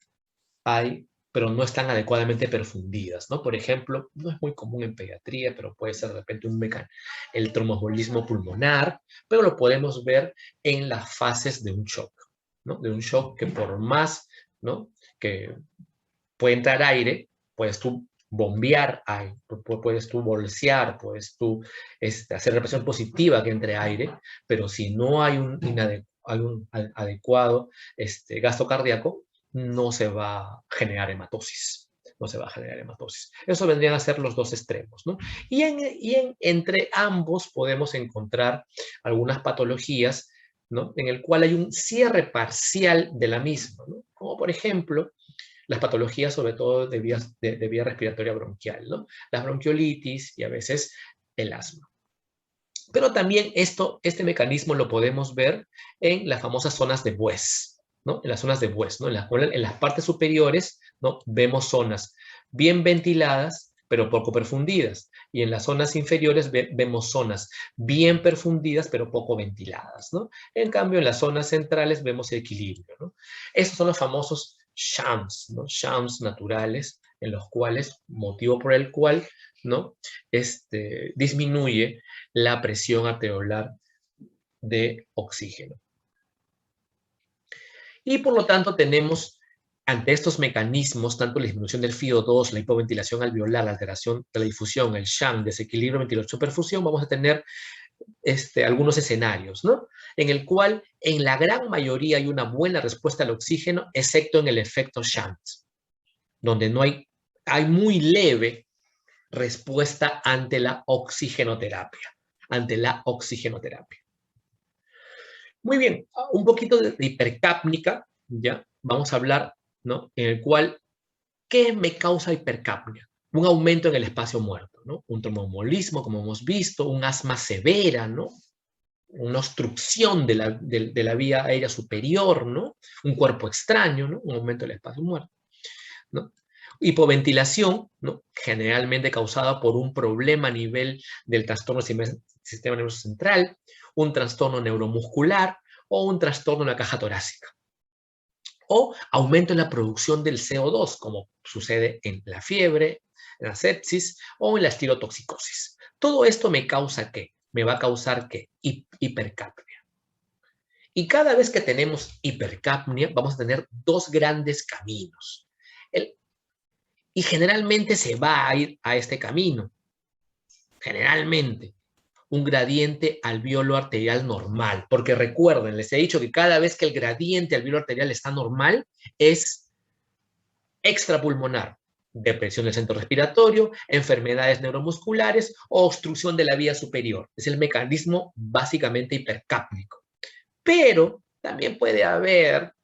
están adecuadamente perfundidas, ¿no? Por ejemplo, no es muy común en pediatría, pero puede ser de repente el tromboembolismo pulmonar, pero lo podemos ver en las fases de un shock, ¿no? De un shock que por más, ¿no? Que puede entrar aire, puedes tú bombear aire, puedes tú bolsear, puedes tú hacer represión positiva que entre aire, pero si no hay un adecuado gasto cardíaco, no se va a generar hematosis. No se va a generar hematosis. Eso vendrían a ser los dos extremos, ¿no? Entre ambos podemos encontrar algunas patologías, ¿no? En el cual hay un cierre parcial de la misma, ¿no? Como por ejemplo, las patologías sobre todo de vía respiratoria bronquial, ¿no? Las bronquiolitis y a veces el asma. Pero también este mecanismo lo podemos ver en las famosas zonas de Bues, ¿no? En las zonas de Bues, ¿no? En las partes superiores, ¿no? Vemos zonas bien ventiladas, pero poco perfundidas. Y en las zonas inferiores vemos zonas bien perfundidas, pero poco ventiladas, ¿no? En cambio, en las zonas centrales vemos equilibrio, ¿no? Estos son los famosos shams, ¿no? Shams naturales, en los cuales, motivo por el cual, ¿no? Disminuye la presión alveolar de oxígeno. Y por lo tanto tenemos ante estos mecanismos, tanto la disminución del FiO2, la hipoventilación alveolar, la alteración de la difusión, el SHAM, desequilibrio ventilación-perfusión, vamos a tener algunos escenarios, ¿no? En el cual en la gran mayoría hay una buena respuesta al oxígeno, excepto en el efecto SHANT, donde no hay muy leve respuesta ante la oxigenoterapia. Muy bien, un poquito de hipercápnica, ¿ya? Vamos a hablar, ¿no? En el cual, ¿qué me causa hipercapnia? Un aumento en el espacio muerto, ¿no? Un tromboembolismo, como hemos visto, un asma severa, ¿no? Una obstrucción de la vía aérea superior, ¿no? Un cuerpo extraño, ¿no? Un aumento del espacio muerto, ¿no? Hipoventilación, ¿no? Generalmente causada por un problema a nivel del trastorno del sistema nervioso central, un trastorno neuromuscular o un trastorno en la caja torácica. O aumento en la producción del CO2, como sucede en la fiebre, en la sepsis o en la estirotoxicosis. Todo esto me causa ¿qué? Me va a causar ¿qué? Hipercapnia. Y cada vez que tenemos hipercapnia, vamos a tener dos grandes caminos. Y generalmente se va a ir a este camino. Generalmente. Un gradiente alveolo arterial normal. Porque recuerden, les he dicho que cada vez que el gradiente alveolo arterial está normal, es extrapulmonar. Depresión del centro respiratorio, enfermedades neuromusculares o obstrucción de la vía superior. Es el mecanismo básicamente hipercápnico. Pero también puede haber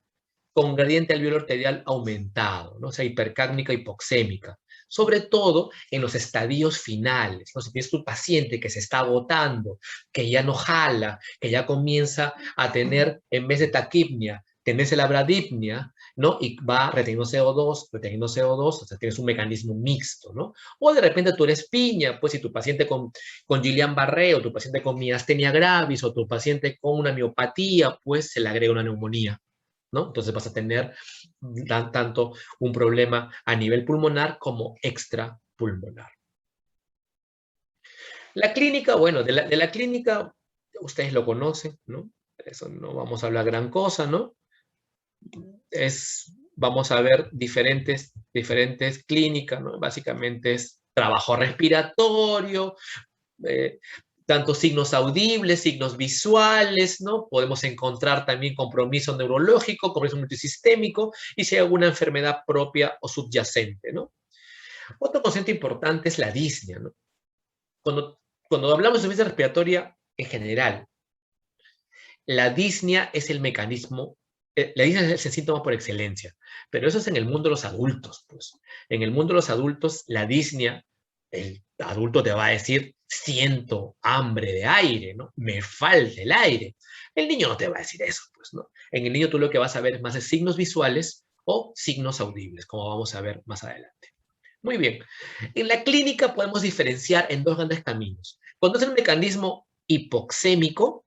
con gradiente alveolo arterial aumentado, ¿no? O sea, hipercápnica hipoxémica, sobre todo en los estadios finales, ¿no? Si tienes tu paciente que se está agotando, que ya no jala, que ya comienza a tener, en vez de taquipnia, tenés la bradipnia, ¿no? Y va reteniendo CO2, o sea, tienes un mecanismo mixto, ¿no? O de repente tú eres piña, pues si tu paciente con Guillain-Barré, o tu paciente con miastenia gravis, o tu paciente con una miopatía, pues se le agrega una neumonía, ¿no? Entonces vas a tener tanto un problema a nivel pulmonar como extrapulmonar. La clínica, bueno, de la clínica ustedes lo conocen, ¿no? Eso no vamos a hablar gran cosa, ¿no? Vamos a ver diferentes clínicas, ¿no? Básicamente es trabajo respiratorio, tanto signos audibles, signos visuales, ¿no? Podemos encontrar también compromiso neurológico, compromiso multisistémico, y si hay alguna enfermedad propia o subyacente, ¿no? Otro concepto importante es la disnea, ¿no? Cuando hablamos de insuficiencia respiratoria en general, la disnea es el mecanismo, la disnea es el síntoma por excelencia, pero eso es en el mundo de los adultos, pues. En el mundo de los adultos, la disnea, el adulto te va a decir, siento hambre de aire, ¿no? Me falta el aire. El niño no te va a decir eso, pues, ¿no? En el niño tú lo que vas a ver es más de signos visuales o signos audibles, como vamos a ver más adelante. Muy bien. En la clínica podemos diferenciar en dos grandes caminos. Cuando es el mecanismo hipoxémico,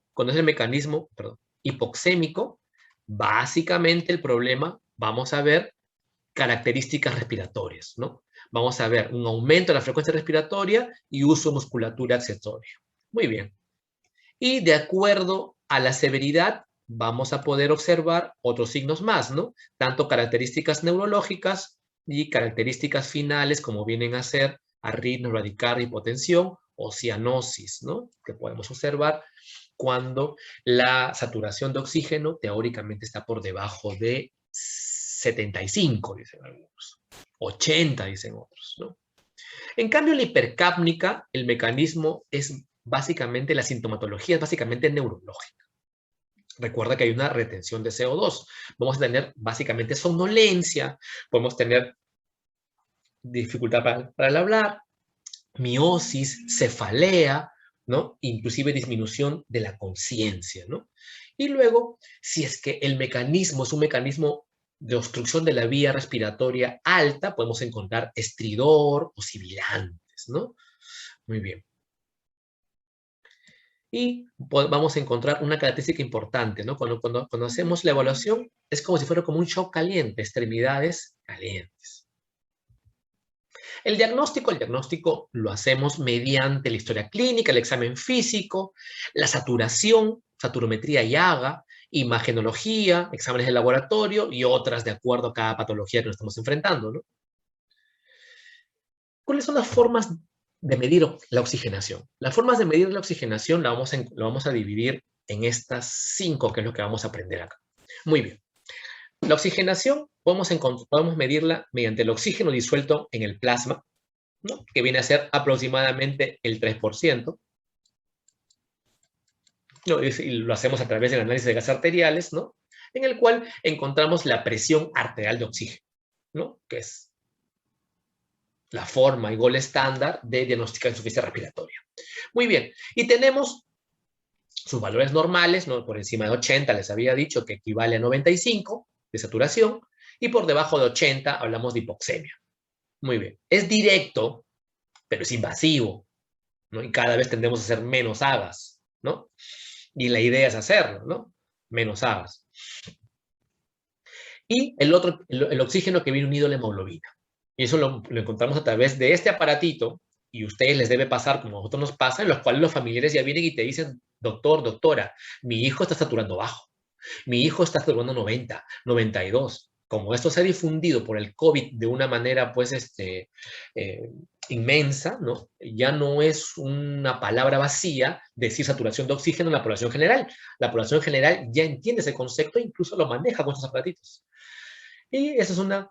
hipoxémico, básicamente el problema, vamos a ver características respiratorias, ¿no? Vamos a ver un aumento de la frecuencia respiratoria y uso de musculatura accesoria. Muy bien. Y de acuerdo a la severidad, vamos a poder observar otros signos más, ¿no? Tanto características neurológicas y características finales, como vienen a ser arritmia, bradicardia, hipotensión o cianosis, ¿no? Que podemos observar cuando la saturación de oxígeno teóricamente está por debajo de 75, dicen algunos. 80, dicen otros, ¿no? En cambio, en la hipercápnica, el mecanismo es básicamente, la sintomatología es básicamente neurológica. Recuerda que hay una retención de CO2. Vamos a tener básicamente somnolencia, podemos tener dificultad para el hablar, miosis, cefalea, ¿no? Inclusive disminución de la conciencia, ¿no? Y luego, si es que el mecanismo es un mecanismo de obstrucción de la vía respiratoria alta, podemos encontrar estridor o sibilantes, ¿no? Muy bien. Y vamos a encontrar una característica importante, ¿no? Cuando hacemos la evaluación, es como si fuera como un shock caliente, extremidades calientes. El diagnóstico lo hacemos mediante la historia clínica, el examen físico, la saturación, saturometría y AGA, imagenología, exámenes de laboratorio y otras de acuerdo a cada patología que nos estamos enfrentando, ¿no? ¿Cuáles son las formas de medir la oxigenación? Las formas de medir la oxigenación lo vamos a dividir en estas 5, que es lo que vamos a aprender acá. Muy bien. La oxigenación podemos medirla mediante el oxígeno disuelto en el plasma, ¿no? Que viene a ser aproximadamente el 3%. ¿No? Y lo hacemos a través del análisis de gases arteriales, ¿no? En el cual encontramos la presión arterial de oxígeno, ¿no? Que es la forma y gol estándar de diagnosticar insuficiencia respiratoria. Muy bien, y tenemos sus valores normales, ¿no? Por encima de 80 les había dicho que equivale a 95 de saturación, y por debajo de 80 hablamos de hipoxemia. Muy bien, es directo, pero es invasivo, ¿no? Y cada vez tendemos a hacer menos AGAs, ¿no? Y la idea es hacerlo, ¿no? Menos AGAs. Y el oxígeno que viene unido a la hemoglobina. Y eso lo encontramos a través de este aparatito, y a ustedes les debe pasar como a nosotros nos pasa, en los cuales los familiares ya vienen y te dicen, doctor, doctora, mi hijo está saturando bajo, mi hijo está saturando 90, 92. Como esto se ha difundido por el COVID de una manera, pues, inmensa, ¿no? Ya no es una palabra vacía decir saturación de oxígeno en la población general. La población general ya entiende ese concepto e incluso lo maneja con estos aparatitos. Y eso es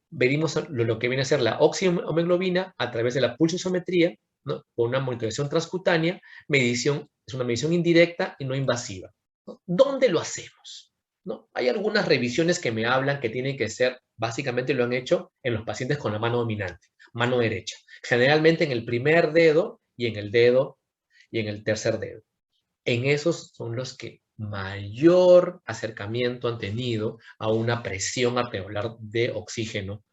medimos lo que viene a ser la oxihemoglobina a través de la pulsiometría, ¿no? Con una monitorización transcutánea, es una medición indirecta y no invasiva, ¿no? ¿Dónde lo hacemos? ¿No? Hay algunas revisiones que me hablan que tienen que ser, básicamente lo han hecho en los pacientes con la mano dominante, mano derecha, generalmente en el primer dedo y en el tercer dedo. En esos son los que mayor acercamiento han tenido a una presión alveolar de oxígeno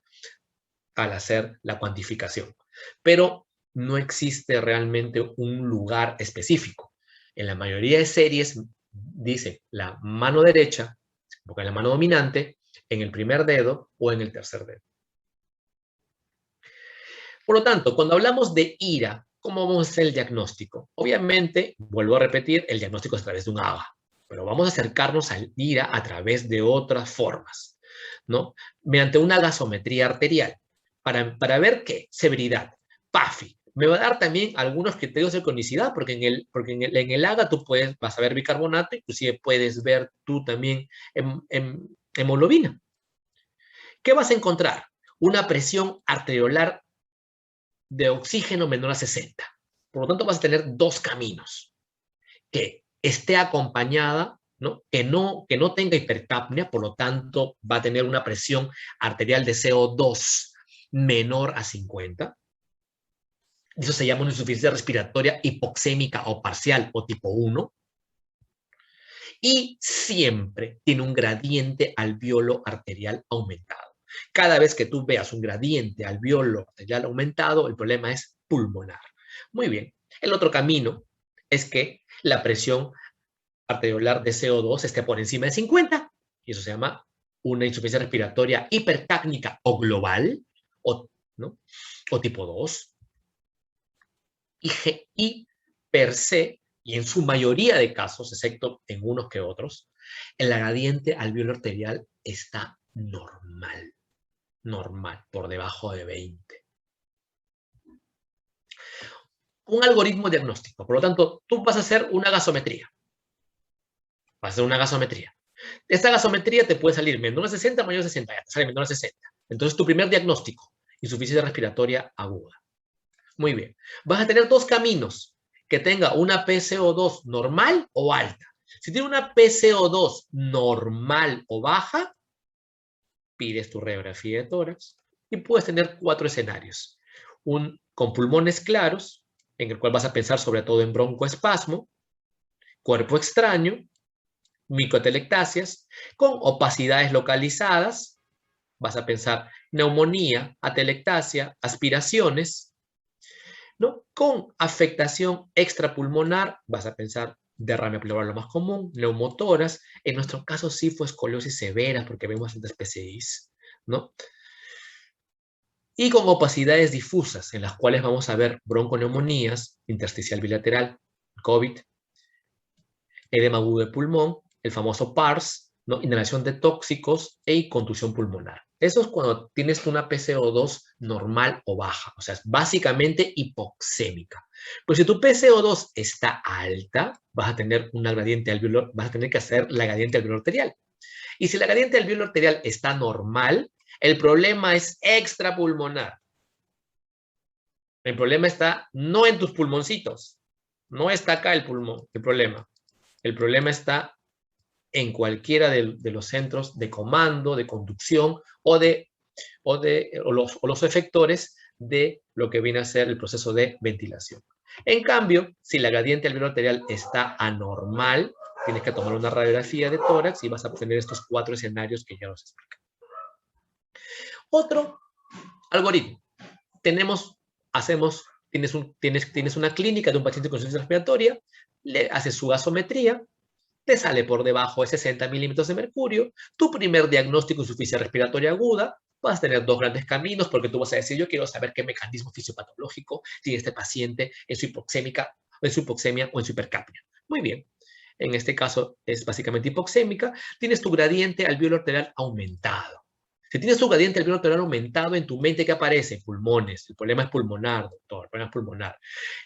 al hacer la cuantificación. Pero no existe realmente un lugar específico. En la mayoría de series dice la mano derecha, porque es la mano dominante, en el primer dedo o en el tercer dedo. Por lo tanto, cuando hablamos de IRA, ¿cómo vamos a hacer el diagnóstico? Obviamente, vuelvo a repetir, el diagnóstico es a través de un AGA, pero vamos a acercarnos al IRA a través de otras formas, ¿no? Mediante una gasometría arterial, para ver qué, severidad, PAFI, Me va a dar también algunos criterios de cronicidad, porque en el AGA tú vas a ver bicarbonato, inclusive puedes ver tú también hemoglobina. ¿Qué vas a encontrar? Una presión arteriolar de oxígeno menor a 60. Por lo tanto, vas a tener dos caminos. Que esté acompañada, ¿no? Que no tenga hipercapnia, por lo tanto, va a tener una presión arterial de CO2 menor a 50. Eso se llama una insuficiencia respiratoria hipoxémica o parcial o tipo 1. Y siempre tiene un gradiente alveolo arterial aumentado. Cada vez que tú veas un gradiente alveolo arterial aumentado, el problema es pulmonar. Muy bien. El otro camino es que la presión arteriolar de CO2 esté por encima de 50. Y eso se llama una insuficiencia respiratoria hipercápnica o global, ¿no? O tipo 2. Y per se, y en su mayoría de casos, excepto en unos que otros, el gradiente alveolo arterial está normal, por debajo de 20. Un algoritmo diagnóstico. Por lo tanto, tú vas a hacer una gasometría. Vas a hacer una gasometría. Esta gasometría te puede salir menor a 60, mayor a 60, ya te sale menor a 60. Entonces, tu primer diagnóstico, insuficiencia respiratoria aguda. Muy bien. Vas a tener dos caminos, que tenga una PCO2 normal o alta. Si tiene una PCO2 normal o baja, pides tu radiografía de tórax y puedes tener 4 escenarios. Con pulmones claros, en el cual vas a pensar sobre todo en broncoespasmo, cuerpo extraño, micotelectasias, con opacidades localizadas, vas a pensar neumonía, atelectasia, aspiraciones, ¿no? Con afectación extrapulmonar, vas a pensar derrame pleural lo más común, neumotoras, en nuestro caso sí fue escoliosis severa porque vemos bastantes PCIs, ¿no? Y con opacidades difusas, en las cuales vamos a ver bronconeumonías, intersticial bilateral, COVID, edema agudo de pulmón, el famoso PARS, ¿no? Inhalación de tóxicos e contusión pulmonar. Eso es cuando tienes una PCO2 normal o baja, o sea, es básicamente hipoxémica. Pero si tu PCO2 está alta, vas a tener una gradiente alveolar, vas a tener que hacer la gradiente alveolar arterial. Y si la gradiente alveolar arterial está normal, el problema es extrapulmonar. El problema está no en tus pulmoncitos, no está acá el pulmón, el problema. El problema está en cualquiera de los centros de comando, de conducción o los efectores de lo que viene a ser el proceso de ventilación. En cambio, si la gradiente alveolar arterial está anormal, tienes que tomar una radiografía de tórax y vas a obtener estos 4 escenarios que ya os expliqué. Otro algoritmo. Tienes una clínica de un paciente con insuficiencia respiratoria, le haces su gasometría, te sale por debajo de 60 milímetros de mercurio, tu primer diagnóstico de insuficiencia respiratoria aguda, vas a tener dos grandes caminos, porque tú vas a decir, yo quiero saber qué mecanismo fisiopatológico tiene este paciente en su hipoxemia o en su hipercapnia. Muy bien. En este caso es básicamente hipoxémica. Tienes tu gradiente alveolo arterial aumentado. Si tienes tu gradiente alveolo arterial aumentado, en tu mente, ¿qué aparece? Pulmones. El problema es pulmonar, doctor. El problema es pulmonar.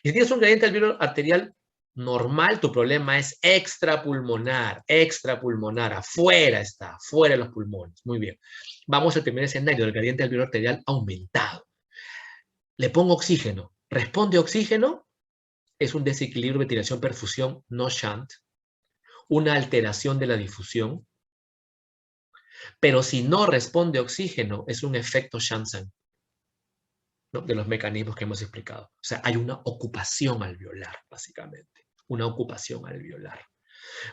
Y si tienes un gradiente alveolo arterial normal, tu problema es extrapulmonar, afuera está, afuera de los pulmones. Muy bien. Vamos al primer escenario del gradiente alveolo arterial aumentado. Le pongo oxígeno. ¿Responde oxígeno? Es un desequilibrio de ventilación-perfusión no shunt, una alteración de la difusión. Pero si no responde oxígeno, es un efecto Shansen, ¿no? De los mecanismos que hemos explicado. O sea, hay una ocupación alveolar, básicamente. Una ocupación alveolar.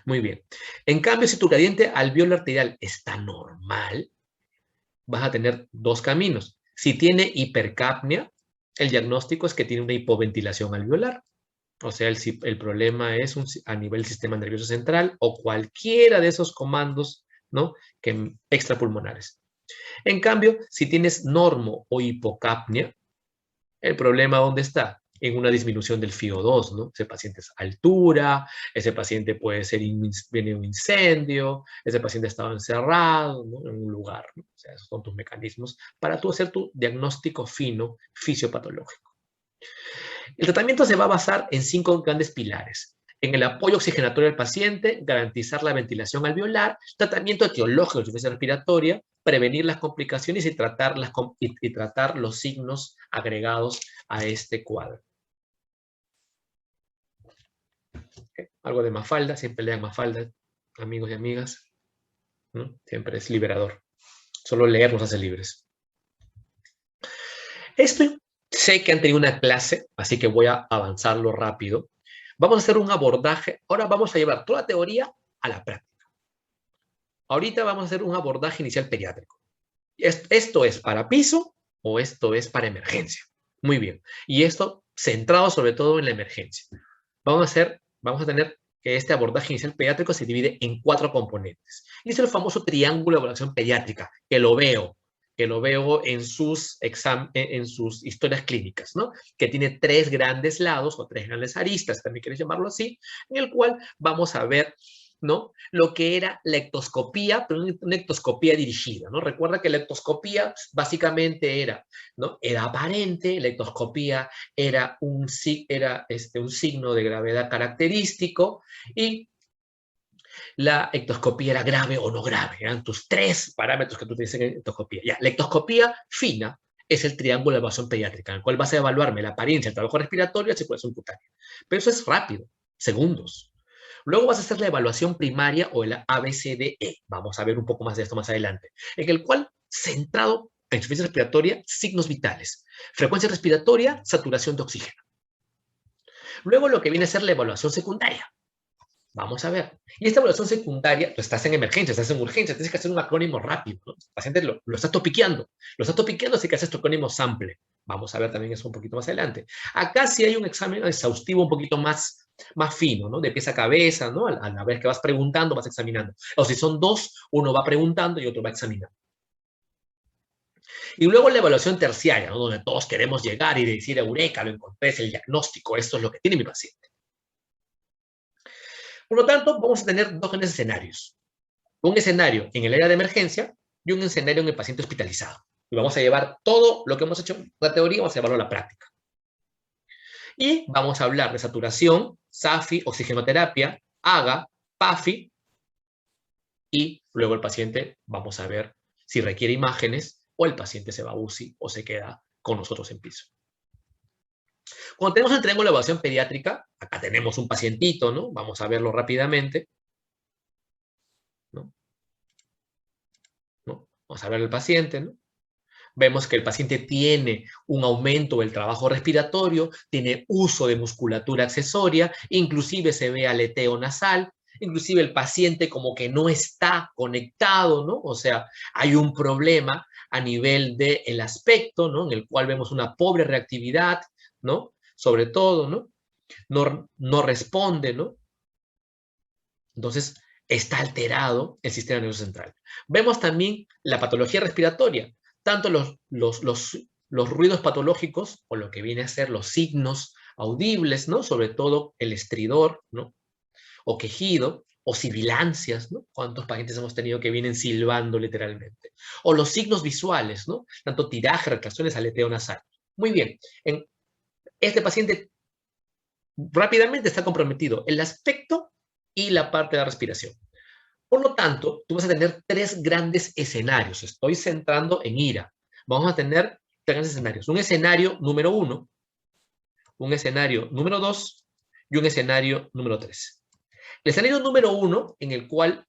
Muy bien. En cambio, si tu gradiente alveolo arterial está normal, vas a tener dos caminos. Si tiene hipercapnia, el diagnóstico es que tiene una hipoventilación alveolar. O sea, el problema es a nivel del sistema nervioso central o cualquiera de esos comandos, ¿no? Extrapulmonares. En cambio, si tienes normo o hipocapnia, el problema ¿dónde está? En una disminución del FiO2, ¿no? Ese paciente es altura, ese paciente puede ser, viene un incendio, ese paciente estaba encerrado, ¿no? En un lugar, ¿no? O sea, esos son tus mecanismos para tú hacer tu diagnóstico fino fisiopatológico. El tratamiento se va a basar en 5 grandes pilares. En el apoyo oxigenatorio al paciente, garantizar la ventilación alveolar, tratamiento etiológico de insuficiencia respiratoria, prevenir las complicaciones y tratar los signos agregados a este cuadro. ¿Okay? Algo de Mafalda, siempre lean Mafalda, amigos y amigas, ¿no? Siempre es liberador. Solo leer nos hace libres. Esto sé que han tenido una clase, así que voy a avanzarlo rápido. Vamos a hacer un abordaje. Ahora vamos a llevar toda la teoría a la práctica. Ahorita vamos a hacer un abordaje inicial pediátrico. ¿Esto es para piso o esto es para emergencia? Muy bien. Y esto centrado sobre todo en la emergencia. Vamos a tener que este abordaje inicial pediátrico se divide en 4 componentes. Y es el famoso triángulo de evaluación pediátrica, que lo veo en sus historias clínicas, ¿no? Que tiene 3 grandes lados o 3 grandes aristas, también quieres llamarlo así, en el cual vamos a ver, ¿no? Lo que era la ectoscopía, pero una ectoscopía dirigida, ¿no? Recuerda que la ectoscopía básicamente era, ¿no? Era aparente, la ectoscopía era un signo de gravedad característico y la ectoscopía era grave o no grave. Eran tus 3 parámetros que tú tienes en ectoscopía. Ya, la ectoscopía fina es el triángulo de evaluación pediátrica, en el cual vas a evaluarme la apariencia, el trabajo respiratorio y la circulación cutánea. Pero eso es rápido, segundos. Luego vas a hacer la evaluación primaria o el ABCDE. Vamos a ver un poco más de esto más adelante. En el cual, centrado en insuficiencia respiratoria, signos vitales. Frecuencia respiratoria, saturación de oxígeno. Luego lo que viene a ser la evaluación secundaria. Vamos a ver. Y esta evaluación secundaria, tú estás en emergencia, estás en urgencia, tienes que hacer un acrónimo rápido, ¿no? El paciente lo está topiqueando. Lo está topiqueando, así que haces tu acrónimo SAMPLE. Vamos a ver también eso un poquito más adelante. Acá sí hay un examen exhaustivo un poquito más fino, ¿no? De pies a cabeza, ¿no? A la vez que vas preguntando, vas examinando. O si son 2, uno va preguntando y otro va examinando. Y luego la evaluación terciaria, ¿no? Donde todos queremos llegar y decir, eureka, lo encontré, es el diagnóstico, esto es lo que tiene mi paciente. Por lo tanto, vamos a tener 2 grandes escenarios. Un escenario en el área de emergencia y un escenario en el paciente hospitalizado. Y vamos a llevar todo lo que hemos hecho en la teoría, vamos a llevarlo a la práctica. Y vamos a hablar de saturación, SAFI, oxigenoterapia, AGA, PAFI, y luego el paciente, vamos a ver si requiere imágenes o el paciente se va a UCI o se queda con nosotros en piso. Cuando tenemos el triángulo de evaluación pediátrica, acá tenemos un pacientito, ¿no? Vamos a verlo rápidamente. ¿No? Vamos a ver el paciente, ¿no? Vemos que el paciente tiene un aumento del trabajo respiratorio, tiene uso de musculatura accesoria, inclusive se ve aleteo nasal, inclusive el paciente como que no está conectado, ¿no? O sea, hay un problema a nivel del aspecto, ¿no? En el cual vemos una pobre reactividad, ¿no? Sobre todo, ¿no? No responde, ¿no? Entonces, está alterado el sistema nervioso central. Vemos también la patología respiratoria, tanto los ruidos patológicos o lo que viene a ser los signos audibles, ¿no? Sobre todo el estridor, ¿no? O quejido, o sibilancias, ¿no? ¿Cuántos pacientes hemos tenido que vienen silbando literalmente? O los signos visuales, ¿no? Tanto tiraje, retracciones, aleteo nasal. Muy bien, en este paciente rápidamente está comprometido el aspecto y la parte de la respiración. Por lo tanto, tú vas a tener 3 grandes escenarios. Estoy centrando en IRA. Vamos a tener 3 grandes escenarios. Un escenario número 1, un escenario número 2 y un escenario número 3. El escenario número 1, en el cual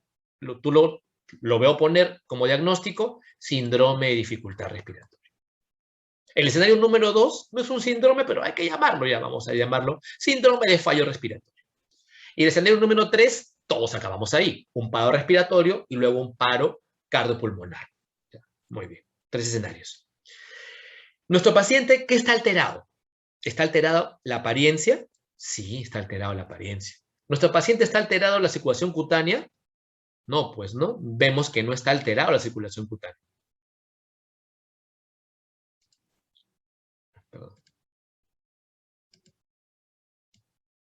tú lo veo poner como diagnóstico, síndrome de dificultad respiratoria. El escenario número 2 no es un síndrome, pero hay que llamarlo, ya vamos a llamarlo síndrome de fallo respiratorio. Y el escenario número 3, todos acabamos ahí. Un paro respiratorio y luego un paro cardiopulmonar. Muy bien, 3 escenarios. Nuestro paciente, ¿qué está alterado? ¿Está alterada la apariencia? Sí, está alterada la apariencia. ¿Nuestro paciente está alterado la circulación cutánea? No, pues no. Vemos que no está alterada la circulación cutánea. Perdón.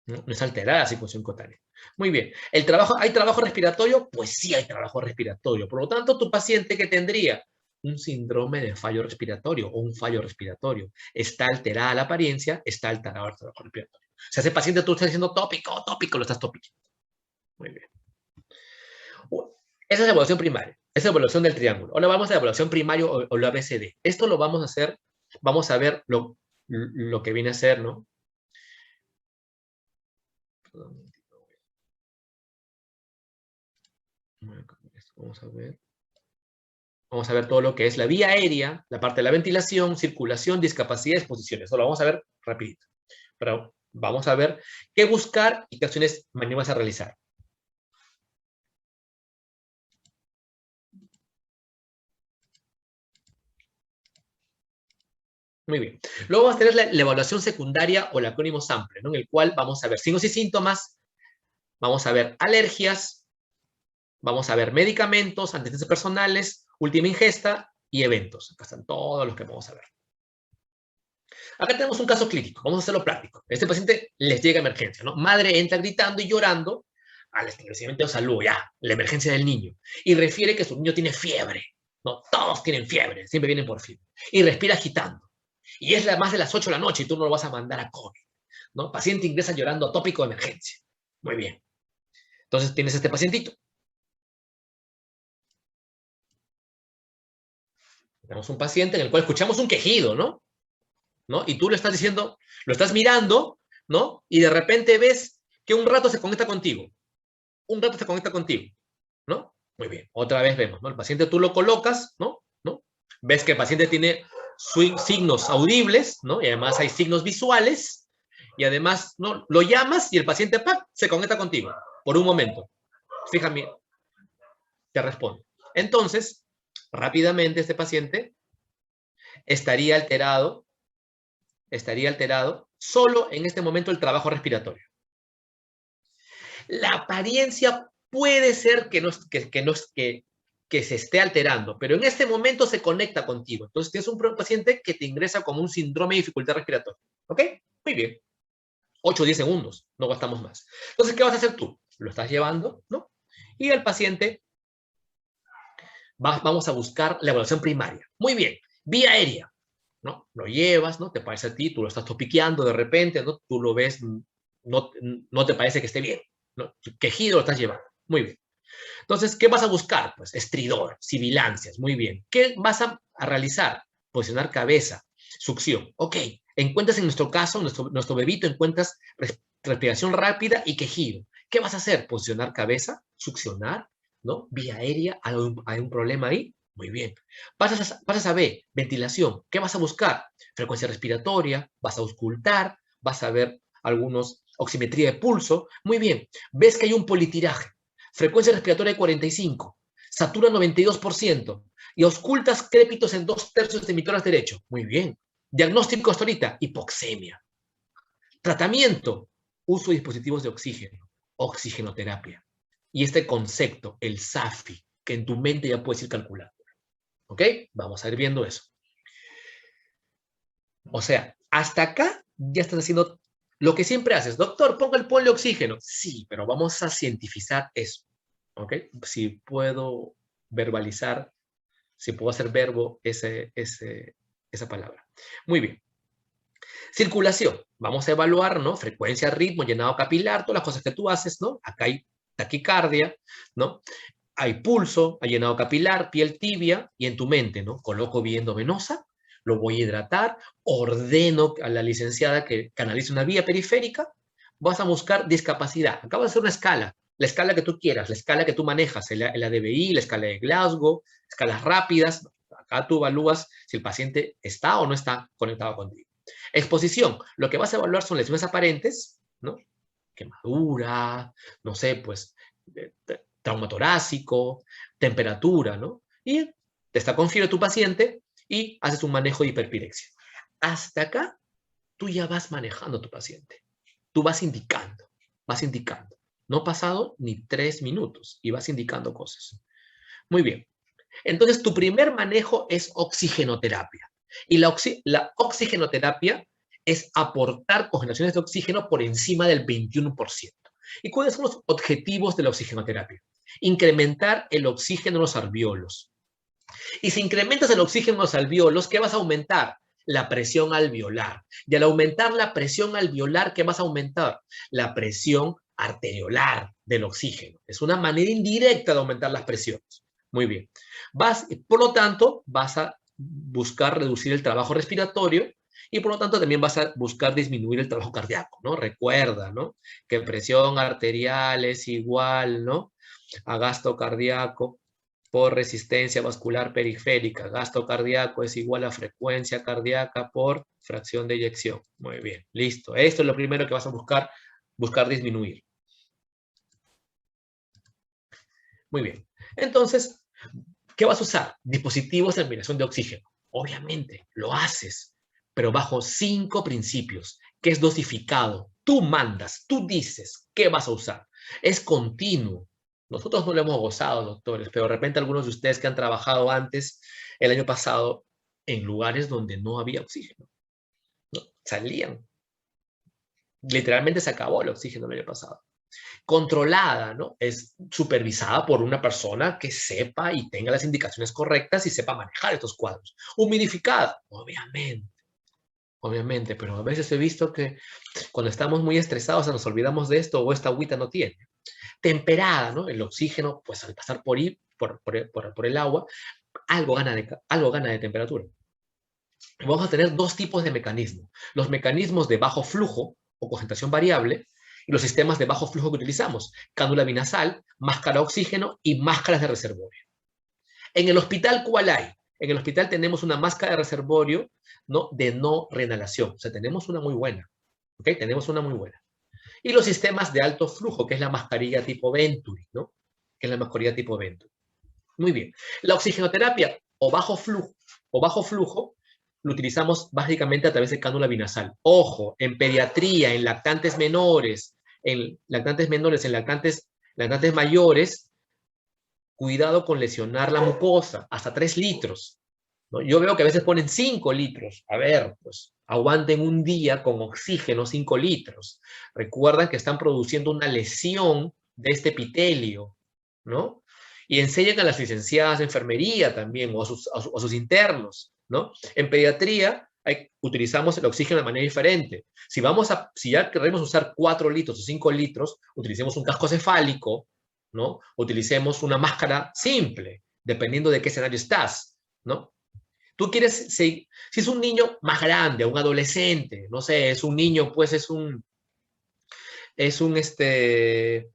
No está alterada la circulación cutánea. Muy bien. ¿Hay trabajo respiratorio? Pues sí hay trabajo respiratorio. Por lo tanto, tu paciente, ¿qué tendría? un síndrome de fallo respiratorio o un fallo respiratorio. Está alterada la apariencia, está alterado el trabajo respiratorio. O sea, ese paciente tú estás diciendo tópico, tópico, lo estás tópico. Muy bien. Esa es la evaluación primaria. Esa es la evaluación del triángulo. Ahora vamos a la evaluación primaria o la ABCD. Esto lo vamos a hacer, vamos a ver lo que viene a ser, ¿no? Vamos a ver. Vamos a ver todo lo que es la vía aérea, la parte de la ventilación, circulación, discapacidad y exposiciones. Eso lo vamos a ver rapidito. Pero vamos a ver qué buscar y qué acciones manuales a realizar. Muy bien. Luego vamos a tener la evaluación secundaria o el acrónimo SAMPLE, ¿no? En el cual vamos a ver signos y síntomas, vamos a ver alergias, vamos a ver medicamentos, antecedentes personales, última ingesta y eventos. Acá están todos los que vamos a ver. Acá tenemos un caso clínico, vamos a hacerlo práctico. Este paciente les llega emergencia, ¿no? Madre entra gritando y llorando al establecimiento de salud, ya, la emergencia del niño, y refiere que su niño tiene fiebre, ¿no? Todos tienen fiebre, siempre vienen por fiebre, y respira agitando. Y es más de las 8 de la noche y tú no lo vas a mandar a COVID, ¿no? Paciente ingresa llorando a tópico de emergencia. Muy bien. Entonces tienes este pacientito. Tenemos un paciente en el cual escuchamos un quejido, ¿no? Y tú le estás diciendo, lo estás mirando, ¿no? Y de repente ves que un rato se conecta contigo. Un rato se conecta contigo, ¿no? Muy bien. Otra vez vemos, ¿no? El paciente tú lo colocas, ¿no? Ves que el paciente tiene signos audibles, ¿no? Y además hay signos visuales. Y además, ¿no? Lo llamas y el paciente, ¡pap!, se conecta contigo por un momento. Fíjame, te responde. Entonces, rápidamente este paciente estaría alterado solo en este momento el trabajo respiratorio. La apariencia puede ser que se esté alterando, pero en este momento se conecta contigo. Entonces tienes un paciente que te ingresa con un síndrome de dificultad respiratoria. ¿Ok? Muy bien. 8 o 10 segundos, no gastamos más. Entonces, ¿qué vas a hacer tú? Lo estás llevando, ¿no? Y el paciente, vamos a buscar la evaluación primaria. Muy bien. Vía aérea, ¿no? Lo llevas, ¿no? Te parece a ti, tú lo estás topiqueando de repente, ¿no? Tú lo ves, no te parece que esté bien, ¿no? Quejido lo estás llevando. Muy bien. Entonces, ¿qué vas a buscar? Pues estridor, sibilancias, muy bien. ¿Qué vas a realizar? Posicionar cabeza, succión. Ok, encuentras en nuestro caso, nuestro bebito, encuentras respiración rápida y quejido. ¿Qué vas a hacer? Posicionar cabeza, succionar, ¿no? Vía aérea, ¿hay un problema ahí? Muy bien. Pasas a B, ventilación. ¿Qué vas a buscar? Frecuencia respiratoria, vas a auscultar, vas a ver algunos oximetría de pulso. Muy bien. Ves que hay un politiraje. Frecuencia respiratoria de 45, satura 92% y auscultas crépitos en 2/3 de mi tórax derecho. Muy bien. Diagnóstico hasta ahorita, hipoxemia. Tratamiento, uso de dispositivos de oxígeno, oxigenoterapia. Y este concepto, el SAFI, que en tu mente ya puedes ir calculando. ¿Ok? Vamos a ir viendo eso. O sea, hasta acá ya estás haciendo lo que siempre haces. Doctor, ponle oxígeno. Sí, pero vamos a cientificar eso. ¿Ok? Si puedo verbalizar, si puedo hacer verbo esa palabra. Muy bien. Circulación. Vamos a evaluar, ¿no? Frecuencia, ritmo, llenado capilar, todas las cosas que tú haces, ¿no? Acá hay taquicardia, ¿no? Hay pulso, hay llenado capilar, piel tibia, y en tu mente, ¿no? Coloco vía endovenosa, lo voy a hidratar, ordeno a la licenciada que canalice una vía periférica, vas a buscar discapacidad. Acá vas a hacer una escala, la escala que tú quieras, la escala que tú manejas, el ADBI, la escala de Glasgow, escalas rápidas. Acá tú evalúas si el paciente está o no está conectado contigo. Exposición, lo que vas a evaluar son lesiones aparentes, ¿no? Quemadura, no sé, pues, trauma torácico, temperatura, ¿no? Y te está con fiebre tu paciente y haces un manejo de hiperpirexia. Hasta acá, tú ya vas manejando a tu paciente. Tú vas indicando. No ha pasado ni 3 minutos y vas indicando cosas. Muy bien. Entonces, tu primer manejo es oxigenoterapia. Y la oxigenoterapia es aportar concentraciones de oxígeno por encima del 21%. ¿Y cuáles son los objetivos de la oxigenoterapia? Incrementar el oxígeno en los alvéolos. Y si incrementas el oxígeno en los alvéolos, ¿qué vas a aumentar? La presión alveolar. Y al aumentar la presión alveolar, ¿qué vas a aumentar? La presión arteriolar del oxígeno. Es una manera indirecta de aumentar las presiones. Muy bien. Por lo tanto, vas a buscar reducir el trabajo respiratorio y por lo tanto también vas a buscar disminuir el trabajo cardíaco, ¿no? Recuerda, ¿no? Que presión arterial es igual, ¿no? A gasto cardíaco por resistencia vascular periférica. Gasto cardíaco es igual a frecuencia cardíaca por fracción de eyección. Muy bien, listo. Esto es lo primero que vas a buscar disminuir. Muy bien. Entonces, ¿qué vas a usar? Dispositivos de eliminación de oxígeno. Obviamente, lo haces, pero bajo 5 principios, que es dosificado. Tú mandas, tú dices qué vas a usar. Es continuo. Nosotros no lo hemos gozado, doctores, pero de repente algunos de ustedes que han trabajado antes, el año pasado, en lugares donde no había oxígeno, ¿no? Salían. Literalmente se acabó el oxígeno el año pasado. Controlada, ¿no? Es supervisada por una persona que sepa y tenga las indicaciones correctas y sepa manejar estos cuadros. Humidificada, obviamente, pero a veces he visto que cuando estamos muy estresados nos olvidamos de esto o esta agüita no tiene. Temperada, ¿no? El oxígeno, pues al pasar por el agua, algo gana de temperatura. Vamos a tener dos tipos de mecanismos. Los mecanismos de bajo flujo o concentración variable y los sistemas de bajo flujo que utilizamos. Cánula binasal, máscara de oxígeno y máscaras de reservorio. En el hospital, ¿cuál hay? En el hospital tenemos una máscara de reservorio, ¿no? De no reinhalación. O sea, tenemos una muy buena. ¿Ok? Tenemos una muy buena. Y los sistemas de alto flujo, que es la mascarilla tipo Venturi, ¿no? Que es la mascarilla tipo Venturi. Muy bien. La oxigenoterapia o bajo flujo lo utilizamos básicamente a través de cánula binasal. Ojo, en pediatría, en lactantes menores, en lactantes mayores, cuidado con lesionar la mucosa, hasta 3 litros. ¿No? Yo veo que a veces ponen 5 litros. A ver, pues aguanten un día con oxígeno 5 litros. Recuerdan que están produciendo una lesión de este epitelio, ¿no? Y enseñan a las licenciadas de enfermería también, o a sus internos, ¿no? En pediatría utilizamos el oxígeno de manera diferente. Si ya queremos usar 4 litros o 5 litros, utilicemos un casco cefálico, ¿no? Utilicemos una máscara simple, dependiendo de qué escenario estás, ¿no? Tú quieres, si es un niño más grande, un adolescente, no sé, es un niño, pues es eh,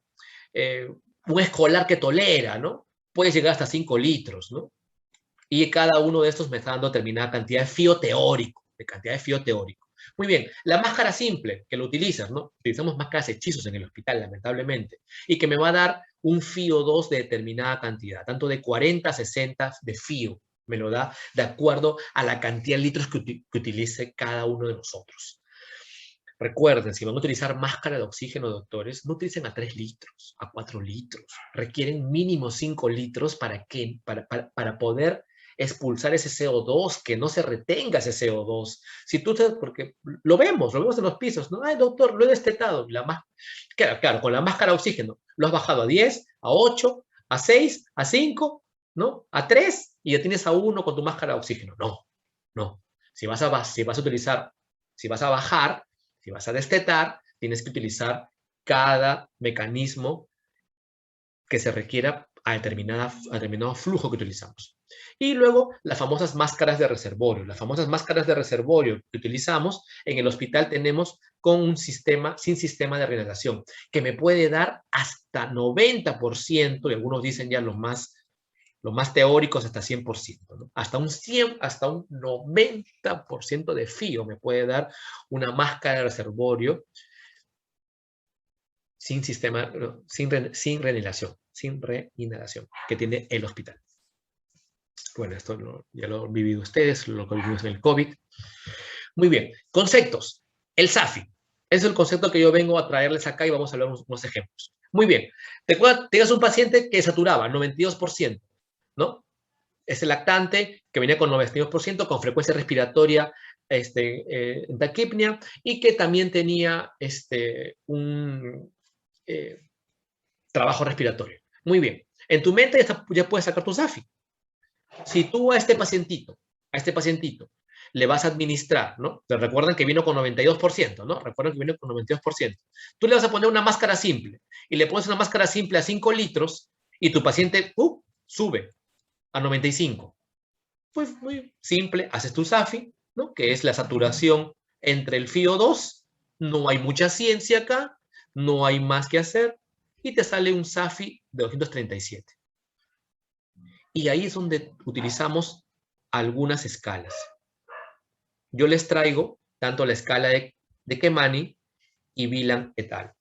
un escolar que tolera, ¿no? Puede llegar hasta 5 litros, ¿no? Y cada uno de estos me está dando determinada cantidad de fío teórico, Muy bien, la máscara simple que lo utilizas, ¿no? Utilizamos máscaras hechizos en el hospital, lamentablemente, y que me va a dar un fío 2 de determinada cantidad, tanto de 40 a 60 de fío, me lo da de acuerdo a la cantidad de litros que utilice cada uno de nosotros. Recuerden, si van a utilizar máscara de oxígeno, doctores, no utilicen a 3 litros, a 4 litros. Requieren mínimo 5 litros para poder expulsar ese CO2, que no se retenga ese CO2. Si tú porque lo vemos en los pisos, ¿no? Ay, doctor, lo he destetado. Claro, con la máscara de oxígeno lo has bajado a 10, a 8, a 6, a 5, ¿no? A 3 y ya tienes a 1 con tu máscara de oxígeno. No. Si vas a bajar, si vas a destetar, tienes que utilizar cada mecanismo que se requiera a determinado flujo que utilizamos. Y luego las famosas máscaras de reservorio. Las famosas máscaras de reservorio que utilizamos en el hospital tenemos con sin sistema de reinhalación, que me puede dar hasta 90%, y algunos dicen ya los más teóricos hasta 100%, ¿no? Hasta un 90% de fío me puede dar una máscara de reservorio sin reinhalación, que tiene el hospital. Bueno, esto ya lo han vivido ustedes, lo que vivimos en el COVID. Muy bien, conceptos. El SAFI. Ese es el concepto que yo vengo a traerles acá y vamos a hablar unos ejemplos. Muy bien, tengas un paciente que saturaba 92%, ¿no? Ese lactante que venía con 92%, con frecuencia respiratoria en taquipnia y que también tenía un trabajo respiratorio. Muy bien. En tu mente ya puedes sacar tu SAFI. Si tú a este pacientito, le vas a administrar, ¿no? Te recuerdan que vino con 92%, ¿no? Recuerdan que vino con 92%. Tú le vas a poner una máscara simple y le pones una máscara simple a 5 litros y tu paciente sube a 95. Pues muy simple, haces tu SAFI, ¿no? Que es la saturación entre el FiO2, no hay mucha ciencia acá, no hay más que hacer, y te sale un SAFI de 237. Y ahí es donde utilizamos algunas escalas. Yo les traigo tanto la escala de Kemani y Vilan et al.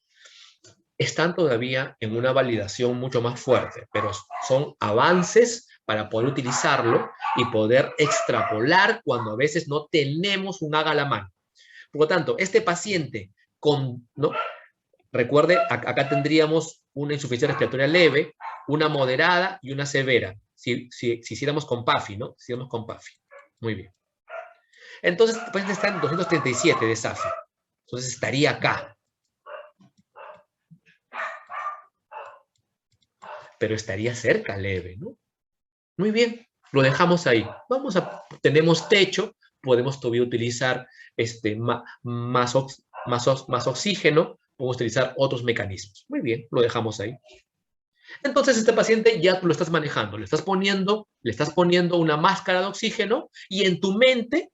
Están todavía en una validación mucho más fuerte, pero son avances para poder utilizarlo y poder extrapolar cuando a veces no tenemos un haga a la mano. Por lo tanto, este paciente ¿no? Recuerde, acá tendríamos una insuficiencia respiratoria leve, una moderada y una severa, si hiciéramos con PAFI, ¿no? Si hiciéramos con PAFI. Muy bien. Entonces, el paciente está en 237 de SAFI. Entonces, estaría acá. Pero estaría cerca leve, ¿no? Muy bien, lo dejamos ahí. Tenemos techo, podemos todavía utilizar más oxígeno, podemos utilizar otros mecanismos. Muy bien, lo dejamos ahí. Entonces, este paciente ya tú lo estás manejando, le estás poniendo una máscara de oxígeno y en tu mente,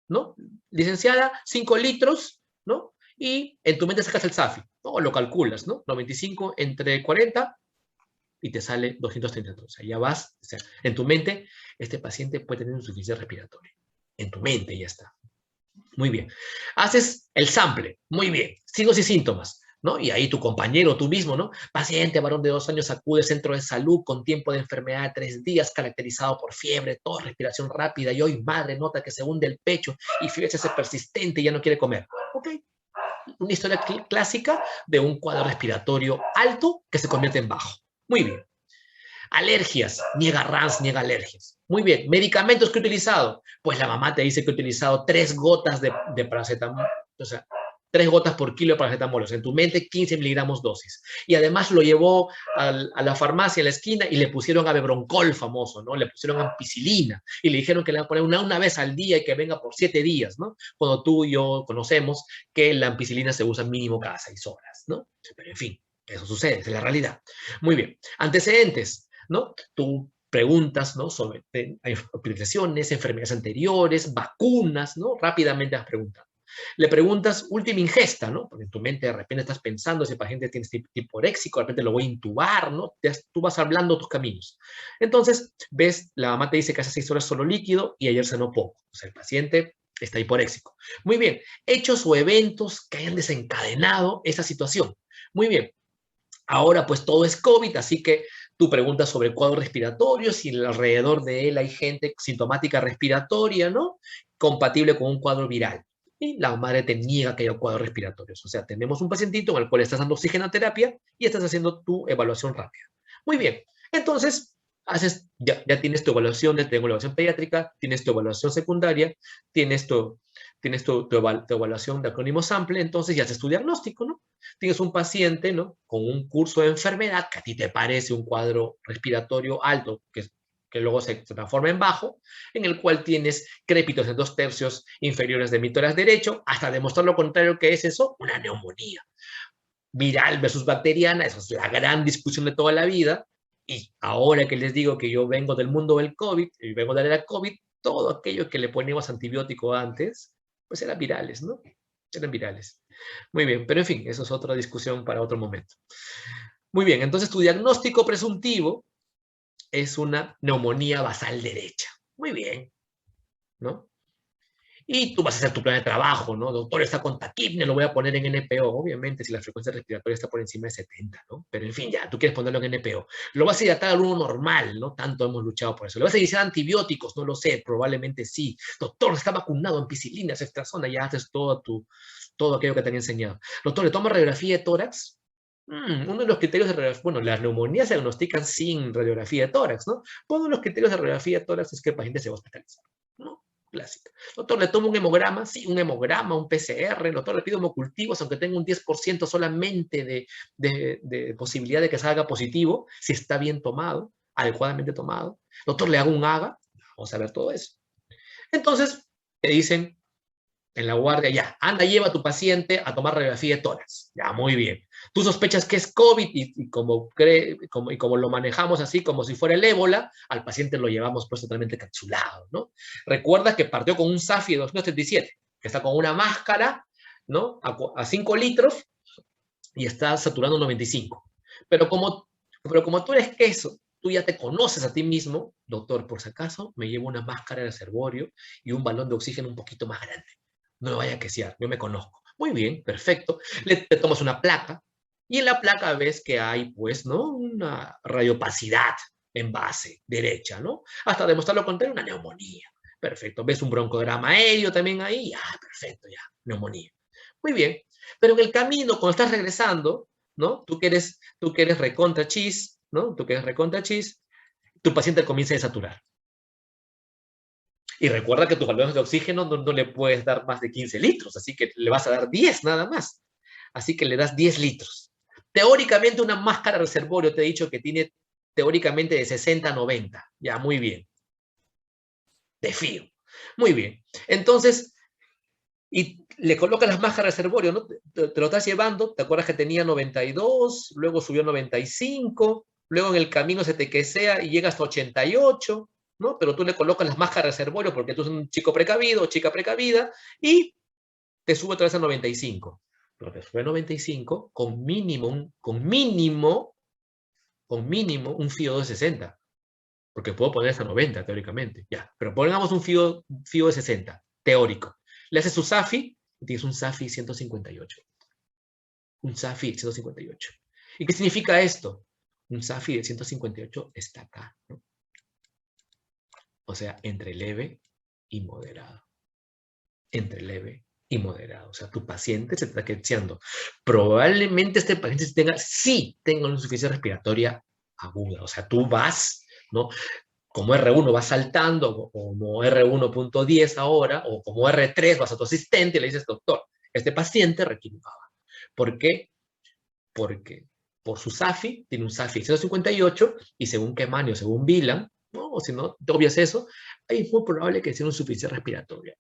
¿no? Licenciada, 5 litros, ¿no? Y en tu mente sacas el SAFI, ¿no? Lo calculas, ¿no? 95 entre 40 y te sale 232. O sea, ya vas, o sea, en tu mente, este paciente puede tener insuficiencia respiratoria. En tu mente ya está. Muy bien. Haces el sample. Muy bien. Signos y síntomas. ¿No? Y ahí tu compañero, tú mismo, ¿no? Paciente, varón de 2 años, acude al centro de salud con tiempo de enfermedad de 3 días, caracterizado por fiebre, tos, respiración rápida, y hoy madre nota que se hunde el pecho y fiebre se hace persistente y ya no quiere comer. ¿Ok? Una historia clásica de un cuadro respiratorio alto que se convierte en bajo. Muy bien. Alergias, niega RANS, niega alergias. Muy bien, medicamentos que he utilizado. Pues la mamá te dice que he utilizado 3 gotas de paracetamol, o sea, 3 gotas por kilo de paracetamol. O sea, en tu mente 15 miligramos dosis. Y además lo llevó a la farmacia en la esquina y le pusieron Avebroncol famoso, ¿no? Le pusieron ampicilina y le dijeron que le van a poner una vez al día y que venga por 7 días, ¿no? Cuando tú y yo conocemos que la ampicilina se usa mínimo cada 6 horas, ¿no? Pero en fin, eso sucede, es la realidad. Muy bien, antecedentes. ¿No? Tú preguntas, ¿no? Sobre hospitalizaciones, enfermedades anteriores, vacunas, ¿no? Rápidamente vas preguntando. Le preguntas última ingesta, ¿no? Porque en tu mente de repente estás pensando, ese paciente tiene hiporéxico, de repente lo voy a intubar, ¿no? Tú vas hablando tus caminos. Entonces, ves, la mamá te dice que hace 6 horas solo líquido y ayer cenó poco. O sea, el paciente está hiporéxico. Muy bien. Hechos o eventos que hayan desencadenado esa situación. Muy bien. Ahora pues todo es COVID, así que tú preguntas sobre el cuadro respiratorio, si alrededor de él hay gente sintomática respiratoria, ¿no? Compatible con un cuadro viral. Y la madre te niega que haya cuadros respiratorios. O sea, tenemos un pacientito en el cual estás dando oxigenoterapia y estás haciendo tu evaluación rápida. Muy bien. Entonces, ya tienes tu evaluación, ya tengo evaluación pediátrica, tienes tu evaluación secundaria, tienes tu evaluación de acrónimo sample, entonces ya haces tu diagnóstico, ¿no? Tienes un paciente, ¿no? Con un curso de enfermedad que a ti te parece un cuadro respiratorio alto, que luego se transforma en bajo, en el cual tienes crépitos en 2/3 inferiores de mi tórax derecho, hasta demostrar lo contrario que es eso, una neumonía. Viral versus bacteriana, esa es la gran discusión de toda la vida, y ahora que les digo que yo vengo del mundo del COVID, y vengo de la era COVID, todo aquello que le poníamos antibiótico antes, pues eran virales, ¿no? Eran virales. Muy bien, pero en fin, eso es otra discusión para otro momento. Muy bien, entonces tu diagnóstico presuntivo es una neumonía basal derecha. Muy bien, ¿no? Y tú vas a hacer tu plan de trabajo, ¿no? Doctor, está con taquipnea, lo voy a poner en NPO, obviamente, si la frecuencia respiratoria está por encima de 70, ¿no? Pero en fin, ya, tú quieres ponerlo en NPO. Lo vas a hidratar al uno normal, ¿no? Tanto hemos luchado por eso. ¿Le vas a iniciar antibióticos? No lo sé, probablemente sí. Doctor, está vacunado, ampicilina, ceftriaxona, ya haces todo aquello que te han enseñado. Doctor, ¿le toma radiografía de tórax? Uno de los criterios de radiografía, bueno, las neumonías se diagnostican sin radiografía de tórax, ¿no? Uno de los criterios de radiografía de tórax es que el paciente se va a hospitalizar, ¿no? Clásica. Doctor, ¿le tomo un hemograma? Sí, un hemograma, un PCR. Doctor, le pido hemocultivos, aunque tenga un 10% solamente de posibilidad de que salga positivo, si está bien tomado. adecuadamente tomado. Doctor, le hago un AGA, vamos a ver todo eso. Entonces, te dicen en la guardia, ya, anda, lleva a tu paciente a tomar radiografía de tórax. Ya, muy bien. Tú sospechas que es COVID y como lo manejamos así, como si fuera el ébola, al paciente lo llevamos pues totalmente capsulado, ¿no? Recuerda que partió con un SAFI de 237, que está con una máscara, ¿no? A 5 litros y está saturando 95. Pero como tú eres queso, tú ya te conoces a ti mismo, doctor, por si acaso, me llevo una máscara de reservorio y un balón de oxígeno un poquito más grande. No me vaya a quesear, yo me conozco. Muy bien, perfecto. Te tomas una placa y en la placa ves que hay, pues, ¿no? Una radiopacidad en base derecha, ¿no? Hasta demostrar lo contrario, una neumonía. Perfecto. ¿Ves un broncograma aéreo también ahí? Ah, perfecto, ya, neumonía. Muy bien. Pero en el camino, cuando estás regresando, ¿no? Tú que eres recontra chis, ¿no? Tú que eres recontra chis, tu paciente comienza a desaturar. Y recuerda que tus balones de oxígeno no le puedes dar más de 15 litros, así que le vas a dar 10 nada más. Así que le das 10 litros. Teóricamente una máscara reservorio, te he dicho que tiene teóricamente de 60 a 90. Ya, muy bien. De fío. Muy bien. Entonces, y le colocas las máscaras reservorio, ¿no? Te lo estás llevando, te acuerdas que tenía 92, luego subió a 95, luego en el camino se te quesea y llega hasta 88, ¿no? Pero tú le colocas las máscaras reservorio porque tú eres un chico precavido o chica precavida y te sube otra vez a 95. Pero te sube a 95 con mínimo un FIO de 60, porque puedo poner hasta 90 teóricamente, ya, pero pongamos un FIO de 60, teórico. Le haces su SAFI y tienes un SAFI 158. Un SAFI de 158. ¿Y qué significa esto? Un SAFI de 158 está acá, ¿no? O sea, entre leve y moderado. Entre leve y moderado. O sea, tu paciente se está quecheando. Probablemente este paciente tenga una insuficiencia respiratoria aguda. O sea, tú vas, ¿no? Como R1 vas saltando, como R1.10 ahora, o como R3 vas a tu asistente y le dices, doctor, este paciente requiere un ABA. ¿Por qué? Porque por su SAFI, tiene un SAFI 158, y según Kemanio, según Bilan, ¿no? O si no, te obvias eso, es muy probable que sea una insuficiencia respiratoria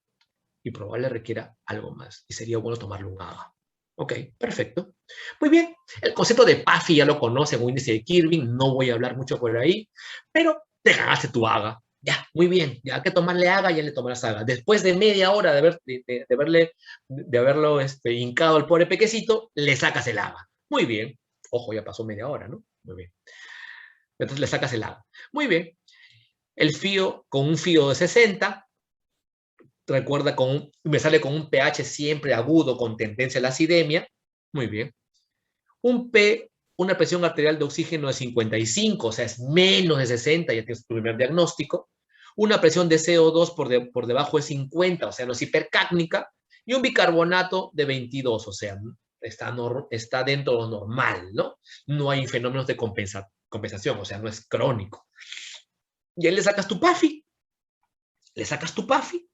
y probable requiera algo más, y sería bueno tomarle un ABA. Ok, perfecto. Muy bien, el concepto de PAFI ya lo conocen, un índice de Kirby, no voy a hablar mucho por ahí, pero te ganaste tu AGA. Ya, muy bien, ya que tomarle AGA, ya le tomarás AGA. Después de media hora de haberlo hincado al pobre pequecito, le sacas el AGA. Muy bien. Ojo, ya pasó media hora, ¿no? Muy bien. Entonces le sacas el AGA. Muy bien. El FIO, con un FIO de 60, recuerda, me sale con un pH siempre agudo con tendencia a la acidemia. Muy bien. Una presión arterial de oxígeno de 55, o sea, es menos de 60, ya tienes tu primer diagnóstico. Una presión de CO2 por debajo de 50, o sea, no es hipercápnica. Y un bicarbonato de 22, o sea, está dentro de lo normal, ¿no? No hay fenómenos de compensación, o sea, no es crónico. Y ahí le sacas tu PAFI. Le sacas tu PAFI,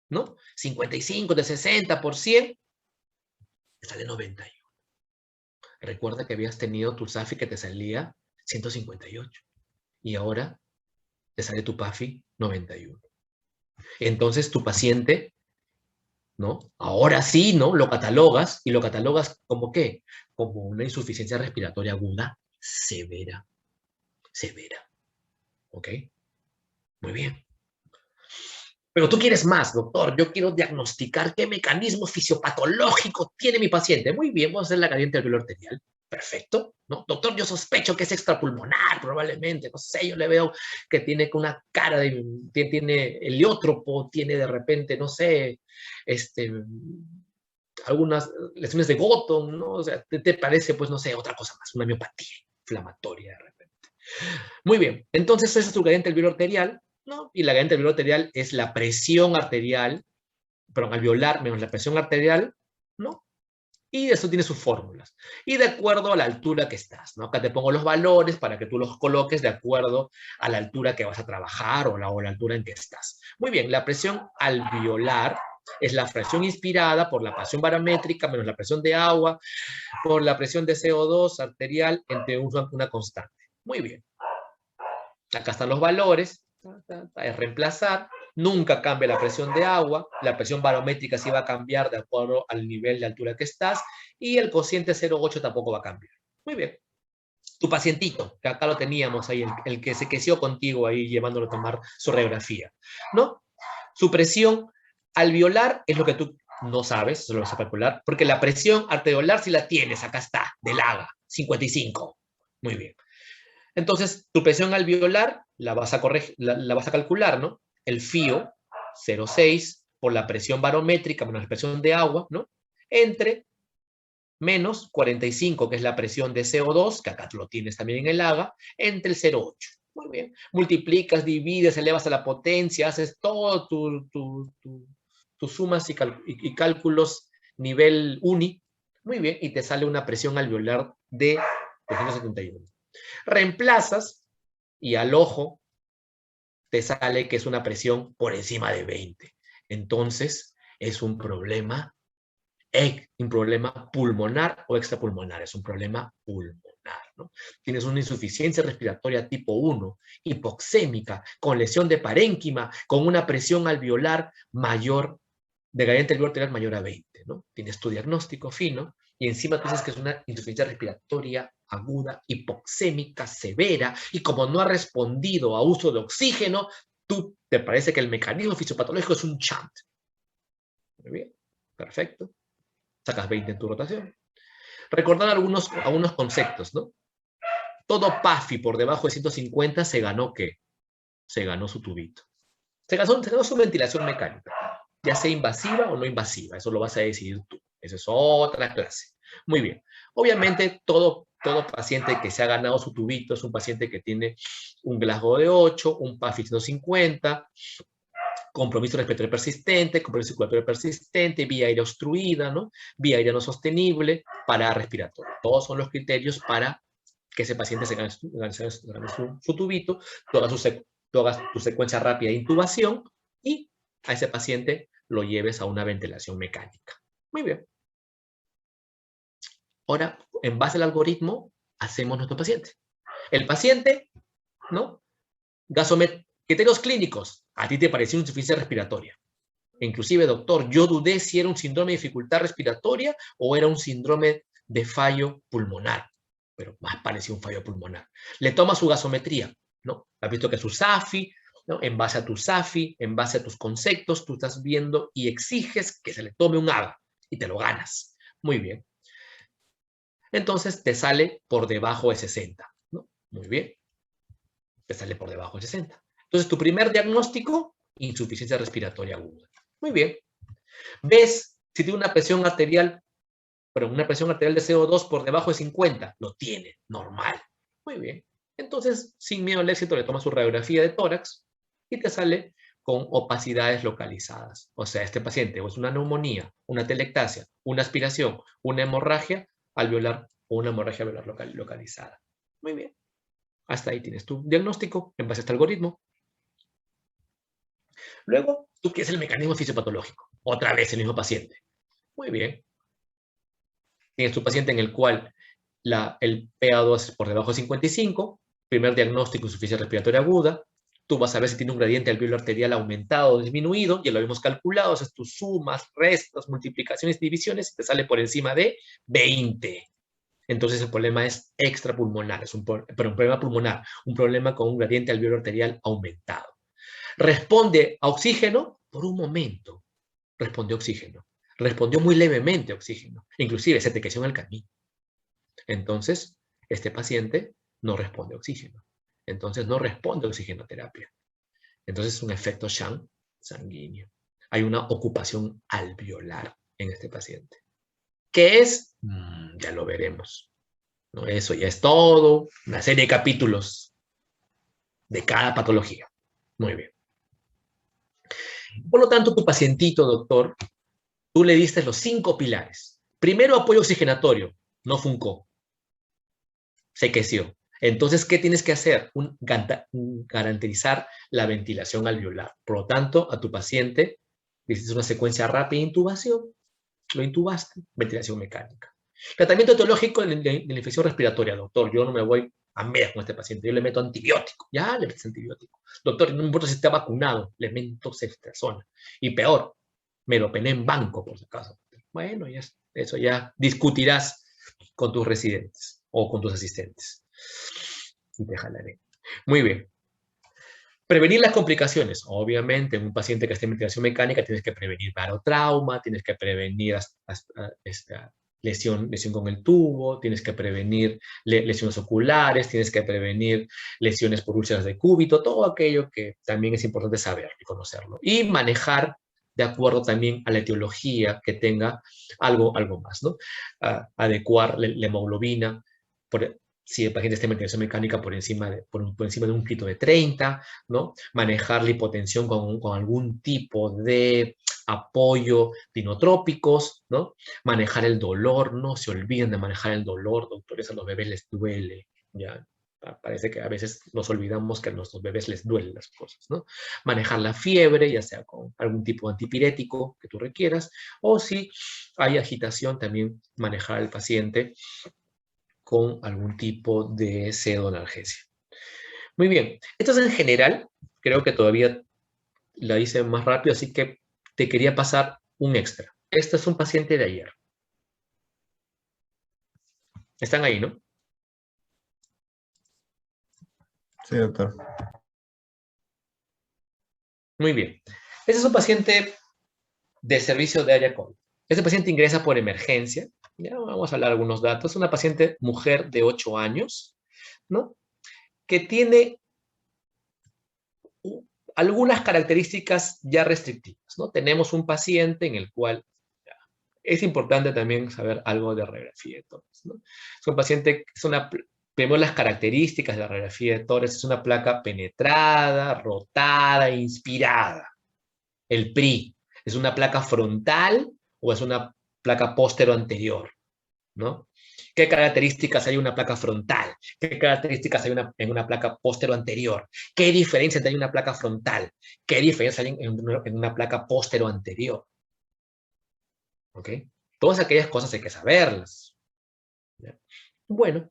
¿no? 55 de 60 por 100, te sale 91. Recuerda que habías tenido tu SAFI que te salía 158 y ahora te sale tu PAFI 91. Entonces tu paciente, ¿no? Ahora sí, ¿no? Lo catalogas, y lo catalogas como ¿qué? Como una insuficiencia respiratoria aguda severa. Severa. ¿Ok? Muy bien. Pero tú quieres más, doctor. Yo quiero diagnosticar qué mecanismo fisiopatológico tiene mi paciente. Muy bien, vamos a hacer la gradiente alveolar arterial. Perfecto, ¿no? Doctor, yo sospecho que es extrapulmonar, probablemente. No sé, yo le veo que tiene una cara tiene heliótropo, tiene de repente, no sé, algunas lesiones de Gotham, ¿no? O sea, te parece, pues, no sé, otra cosa más, una miopatía inflamatoria de repente. Muy bien, entonces esa es tu gradiente alveolar arterial, ¿no? Y la gradiente alveolar arterial es la presión arterial, perdón, alveolar menos la presión arterial, ¿no? Y eso tiene sus fórmulas. Y de acuerdo a la altura que estás, ¿no? Acá te pongo los valores para que tú los coloques de acuerdo a la altura que vas a trabajar o la altura en que estás. Muy bien, la presión alveolar es la presión inspirada por la presión barométrica menos la presión de agua por la presión de CO2 arterial entre una constante. Muy bien. Acá están los valores, es reemplazar, nunca cambia la presión de agua, la presión barométrica sí va a cambiar de acuerdo al nivel de altura que estás, y el cociente 0,8 tampoco va a cambiar. Muy bien. Tu pacientito, que acá lo teníamos ahí, el que se queció contigo ahí llevándolo a tomar su radiografía, ¿no? Su presión alveolar es lo que tú no sabes, eso lo vas a calcular, porque la presión alveolar sí la tienes, acá está, del AGA, 55. Muy bien. Entonces, tu presión alveolar la vas a, la vas a calcular, ¿no? El FIO, 0,6, por la presión barométrica, bueno, la presión de agua, ¿no? Entre menos 45, que es la presión de CO2, que acá lo tienes también en el AGA, entre el 0,8. Muy bien. Multiplicas, divides, elevas a la potencia, haces todo tus sumas y cálculos nivel uni. Muy bien, y te sale una presión alveolar de 271. Reemplazas y al ojo te sale que es una presión por encima de 20. Entonces, es un problema pulmonar o extrapulmonar, es un problema pulmonar, ¿no? Tienes una insuficiencia respiratoria tipo 1, hipoxémica, con lesión de parénquima, con una presión alveolar mayor, de gradiente alveolar arterial mayor a 20, ¿no? Tienes tu diagnóstico fino, y encima tú dices que es una insuficiencia respiratoria aguda, hipoxémica, severa, y como no ha respondido a uso de oxígeno, tú te parece que el mecanismo fisiopatológico es un shunt. Muy bien, perfecto. Sacas 20 en tu rotación. Recordar algunos conceptos, ¿no? Todo PAFI por debajo de 150 se ganó, ¿qué? Se ganó su tubito. Se ganó su ventilación mecánica, ya sea invasiva o no invasiva, eso lo vas a decidir tú. Esa es otra clase. Muy bien. Obviamente, todo paciente que se ha ganado su tubito es un paciente que tiene un Glasgow de 8, un PAFI 150, compromiso respiratorio persistente, compromiso circulatorio persistente, vía aérea obstruida, ¿no? Vía aérea no sostenible, parada respiratoria. Todos son los criterios para que ese paciente se gane su tubito, tú hagas tu secuencia rápida de intubación y a ese paciente lo lleves a una ventilación mecánica. Muy bien. Ahora, en base al algoritmo, hacemos nuestro paciente. El paciente, ¿no? Criterios clínicos. A ti te pareció una insuficiencia respiratoria. Inclusive, doctor, yo dudé si era un síndrome de dificultad respiratoria o era un síndrome de fallo pulmonar, pero más parecía un fallo pulmonar. Le toma su gasometría, ¿no? Has visto que su SAFI, ¿no? En base a tu SAFI, en base a tus conceptos, tú estás viendo y exiges que se le tome un ABA y te lo ganas. Muy bien. Entonces te sale por debajo de 60, ¿no? Muy bien. Te sale por debajo de 60. Entonces tu primer diagnóstico, insuficiencia respiratoria aguda. Muy bien. Ves si tiene una presión arterial, pero una presión arterial de CO2 por debajo de 50. Lo tiene, normal. Muy bien. Entonces, sin miedo al éxito, le tomas su radiografía de tórax y te sale con opacidades localizadas. O sea, este paciente o es una neumonía, una telectasia, una aspiración, una hemorragia alveolar o una hemorragia alveolar localizada. Muy bien. Hasta ahí tienes tu diagnóstico en base a este algoritmo. Luego, tú quieres el mecanismo fisiopatológico. Otra vez el mismo paciente. Muy bien. Tienes tu paciente en el cual el PA2 es por debajo de 55, primer diagnóstico, insuficiencia respiratoria aguda. Tú vas a ver si tiene un gradiente alveolar arterial aumentado o disminuido, ya lo hemos calculado, haces tus sumas, restas, multiplicaciones y divisiones y te sale por encima de 20. Entonces el problema es extrapulmonar, un problema pulmonar, un problema con un gradiente alveolar arterial aumentado. Responde a oxígeno por un momento. Respondió oxígeno. Respondió muy levemente a oxígeno. Inclusive se te quedó en el camino. Entonces, este paciente no responde a oxígeno. Entonces, no responde a oxigenoterapia. Entonces, es un efecto Shank sanguíneo. Hay una ocupación alveolar en este paciente. ¿Qué es? Ya lo veremos. ¿No? Eso ya es todo, una serie de capítulos de cada patología. Muy bien. Por lo tanto, tu pacientito, doctor, tú le diste los 5 pilares. Primero, apoyo oxigenatorio. No funcó. Se queció. Entonces, ¿qué tienes que hacer? Garantizar la ventilación alveolar. Por lo tanto, a tu paciente le hiciste una secuencia rápida de intubación, lo intubaste, ventilación mecánica. Tratamiento etiológico de la infección respiratoria, doctor. Yo no me voy a medias con este paciente, yo le meto antibiótico, ya le metes antibiótico. Doctor, no importa si está vacunado, le meto ceftriaxona. Y peor, meropenem en banco, por si acaso. Bueno, ya, eso ya discutirás con tus residentes o con tus asistentes. Y te jalaré. Muy bien. Prevenir las complicaciones. Obviamente, en un paciente que esté en ventilación mecánica tienes que prevenir barotrauma, tienes que prevenir esta lesión con el tubo, tienes que prevenir lesiones oculares, tienes que prevenir lesiones por úlceras de cúbito, todo aquello que también es importante saber y conocerlo. Y manejar de acuerdo también a la etiología que tenga algo más, ¿no? Adecuar la hemoglobina, si el paciente está en ventilación mecánica por encima de un grito de 30, ¿no? Manejar la hipotensión con algún tipo de apoyo de inotrópicos, ¿no? Manejar el dolor, no se olviden de manejar el dolor, doctores, a los bebés les duele, ¿ya? Parece que a veces nos olvidamos que a nuestros bebés les duelen las cosas, ¿no? Manejar la fiebre, ya sea con algún tipo de antipirético que tú requieras, o si hay agitación, también manejar al paciente con algún tipo de pseudoanalgesia. Muy bien, esto es en general, creo que todavía la hice más rápido, así que te quería pasar un extra. Este es un paciente de ayer. Están ahí, ¿no? Sí, doctor. Muy bien. Este es un paciente de servicio de área COVID. Este paciente ingresa por emergencia. Ya vamos a hablar algunos datos. Es una paciente mujer de 8 años, ¿no? Que tiene algunas características ya restrictivas, ¿no? Tenemos un paciente en el cual es importante también saber algo de radiografía de Torres, ¿no? Es un paciente, vemos las características de la radiografía de Torres, es una placa penetrada, rotada, inspirada. El PRI, ¿es una placa frontal o es una placa póstero-anterior? ¿No? ¿Qué características hay en una placa frontal? ¿Qué características hay en una placa póstero-anterior? ¿Qué diferencia hay en una placa frontal? ¿Qué diferencia hay en una placa póstero-anterior? ¿Ok? Todas aquellas cosas hay que saberlas. ¿Ya? Bueno,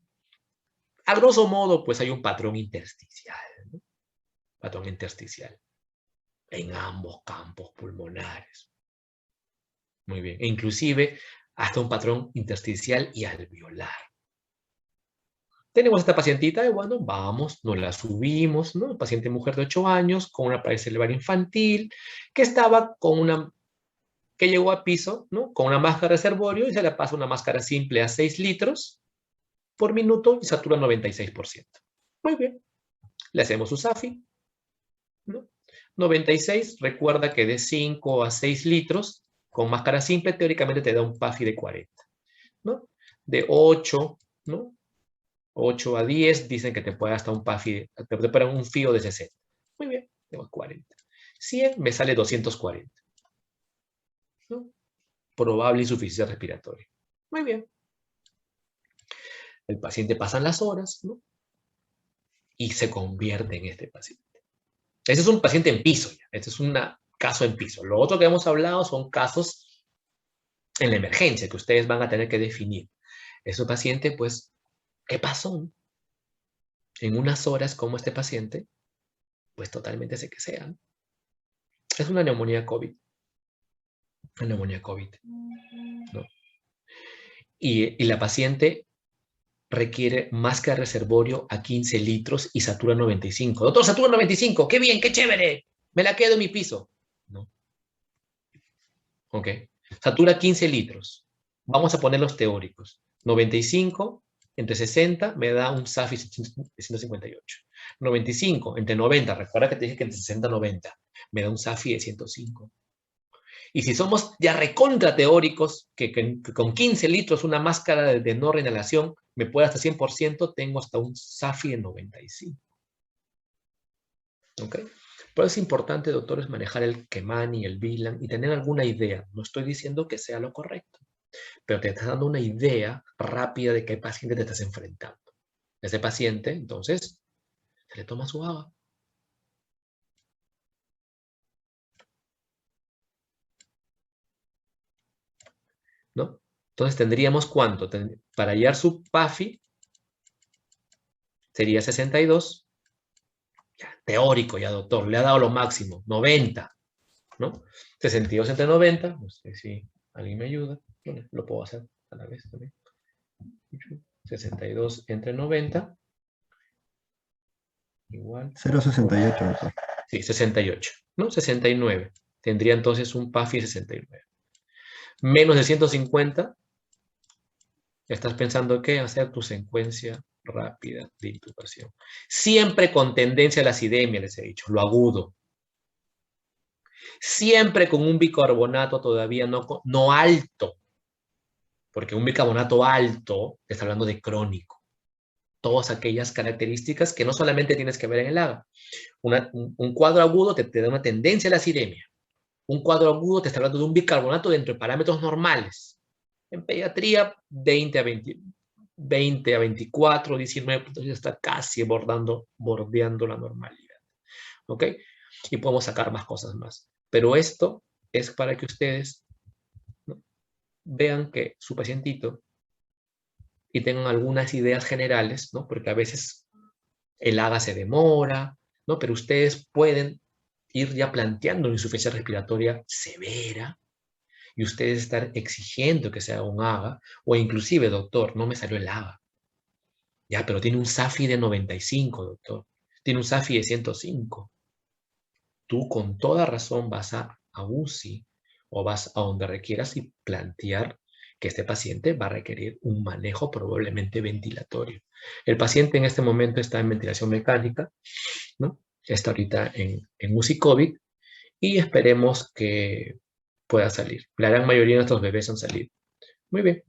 a grosso modo, pues hay un patrón intersticial, ¿no? Patrón intersticial en ambos campos pulmonares. Muy bien. E inclusive hasta un patrón intersticial y alveolar. Tenemos esta pacientita y bueno, vamos, nos la subimos, ¿no? Paciente mujer de 8 años con una parálisis cerebral infantil que estaba que llegó a piso, ¿no? Con una máscara de reservorio y se le pasa una máscara simple a 6 litros por minuto y satura 96%. Muy bien. Le hacemos su SAFI, ¿no? 96, recuerda que de 5 a 6 litros con máscara simple teóricamente te da un PAFI de 40, ¿no? De 8, ¿no? 8 a 10 dicen que te puede hasta un PAFI, te ponen un FIO de 60. Muy bien, tengo 40. 100 me sale 240, ¿no? Probable insuficiencia respiratoria. Muy bien. El paciente pasan las horas, ¿no? Y se convierte en este paciente. Ese es un paciente en piso, ya. Este es un caso en piso. Lo otro que hemos hablado son casos en la emergencia que ustedes van a tener que definir. Ese paciente, pues, ¿qué pasó? En unas horas, como este paciente, pues totalmente se quesean. Es una neumonía COVID. Una neumonía COVID, ¿no? Y la paciente requiere máscara de reservorio a 15 litros y satura 95. Doctor, satura 95, qué bien, qué chévere. Me la quedo en mi piso. ¿No? Ok. Satura 15 litros. Vamos a poner los teóricos. 95 entre 60 me da un SAFI de 158. 95 entre 90, recuerda que te dije que entre 60 y 90, me da un SAFI de 105. Y si somos ya recontra teóricos, que con 15 litros una máscara de no reinhalación me puede hasta 100%, tengo hasta un SAFI de 95. ¿Ok? Pero es importante, doctores, manejar el Kemani, el Bilan y tener alguna idea. No estoy diciendo que sea lo correcto, pero te estás dando una idea rápida de qué paciente te estás enfrentando. Ese paciente, entonces, se le toma su agua. ¿No? Entonces tendríamos ¿cuánto? Para hallar su PAFI, sería 62. Ya, teórico ya, doctor, le ha dado lo máximo, 90, ¿no? 62 entre 90, no sé si alguien me ayuda, bueno, lo puedo hacer a la vez también. 62 entre 90, igual. 0,68, doctor. Sí, 68, ¿no? 69. Tendría entonces un PAFI 69. Menos de 150, estás pensando que hacer tu secuencia rápida de intubación. Siempre con tendencia a la acidemia, les he dicho, lo agudo. Siempre con un bicarbonato todavía no alto, porque un bicarbonato alto está hablando de crónico. Todas aquellas características que no solamente tienes que ver en el AGA. Un cuadro agudo te da una tendencia a la acidemia. Un cuadro agudo te está hablando de un bicarbonato dentro de parámetros normales. En pediatría, 20 a 24, 19, entonces está casi bordeando la normalidad. ¿Ok? Y podemos sacar más cosas más. Pero esto es para que ustedes, ¿no?, vean que su pacientito y tengan algunas ideas generales, ¿no? Porque a veces el AGA se demora, ¿no? Pero ustedes pueden ir ya planteando una insuficiencia respiratoria severa y ustedes están exigiendo que se haga un AGA, o inclusive, doctor, no me salió el AGA. Ya, pero tiene un SAFI de 95, doctor. Tiene un SAFI de 105. Tú con toda razón vas a UCI o vas a donde requieras y plantear que este paciente va a requerir un manejo probablemente ventilatorio. El paciente en este momento está en ventilación mecánica, ¿no? Está ahorita en UCI COVID y esperemos que pueda salir. La gran mayoría de nuestros bebés han salido. Muy bien.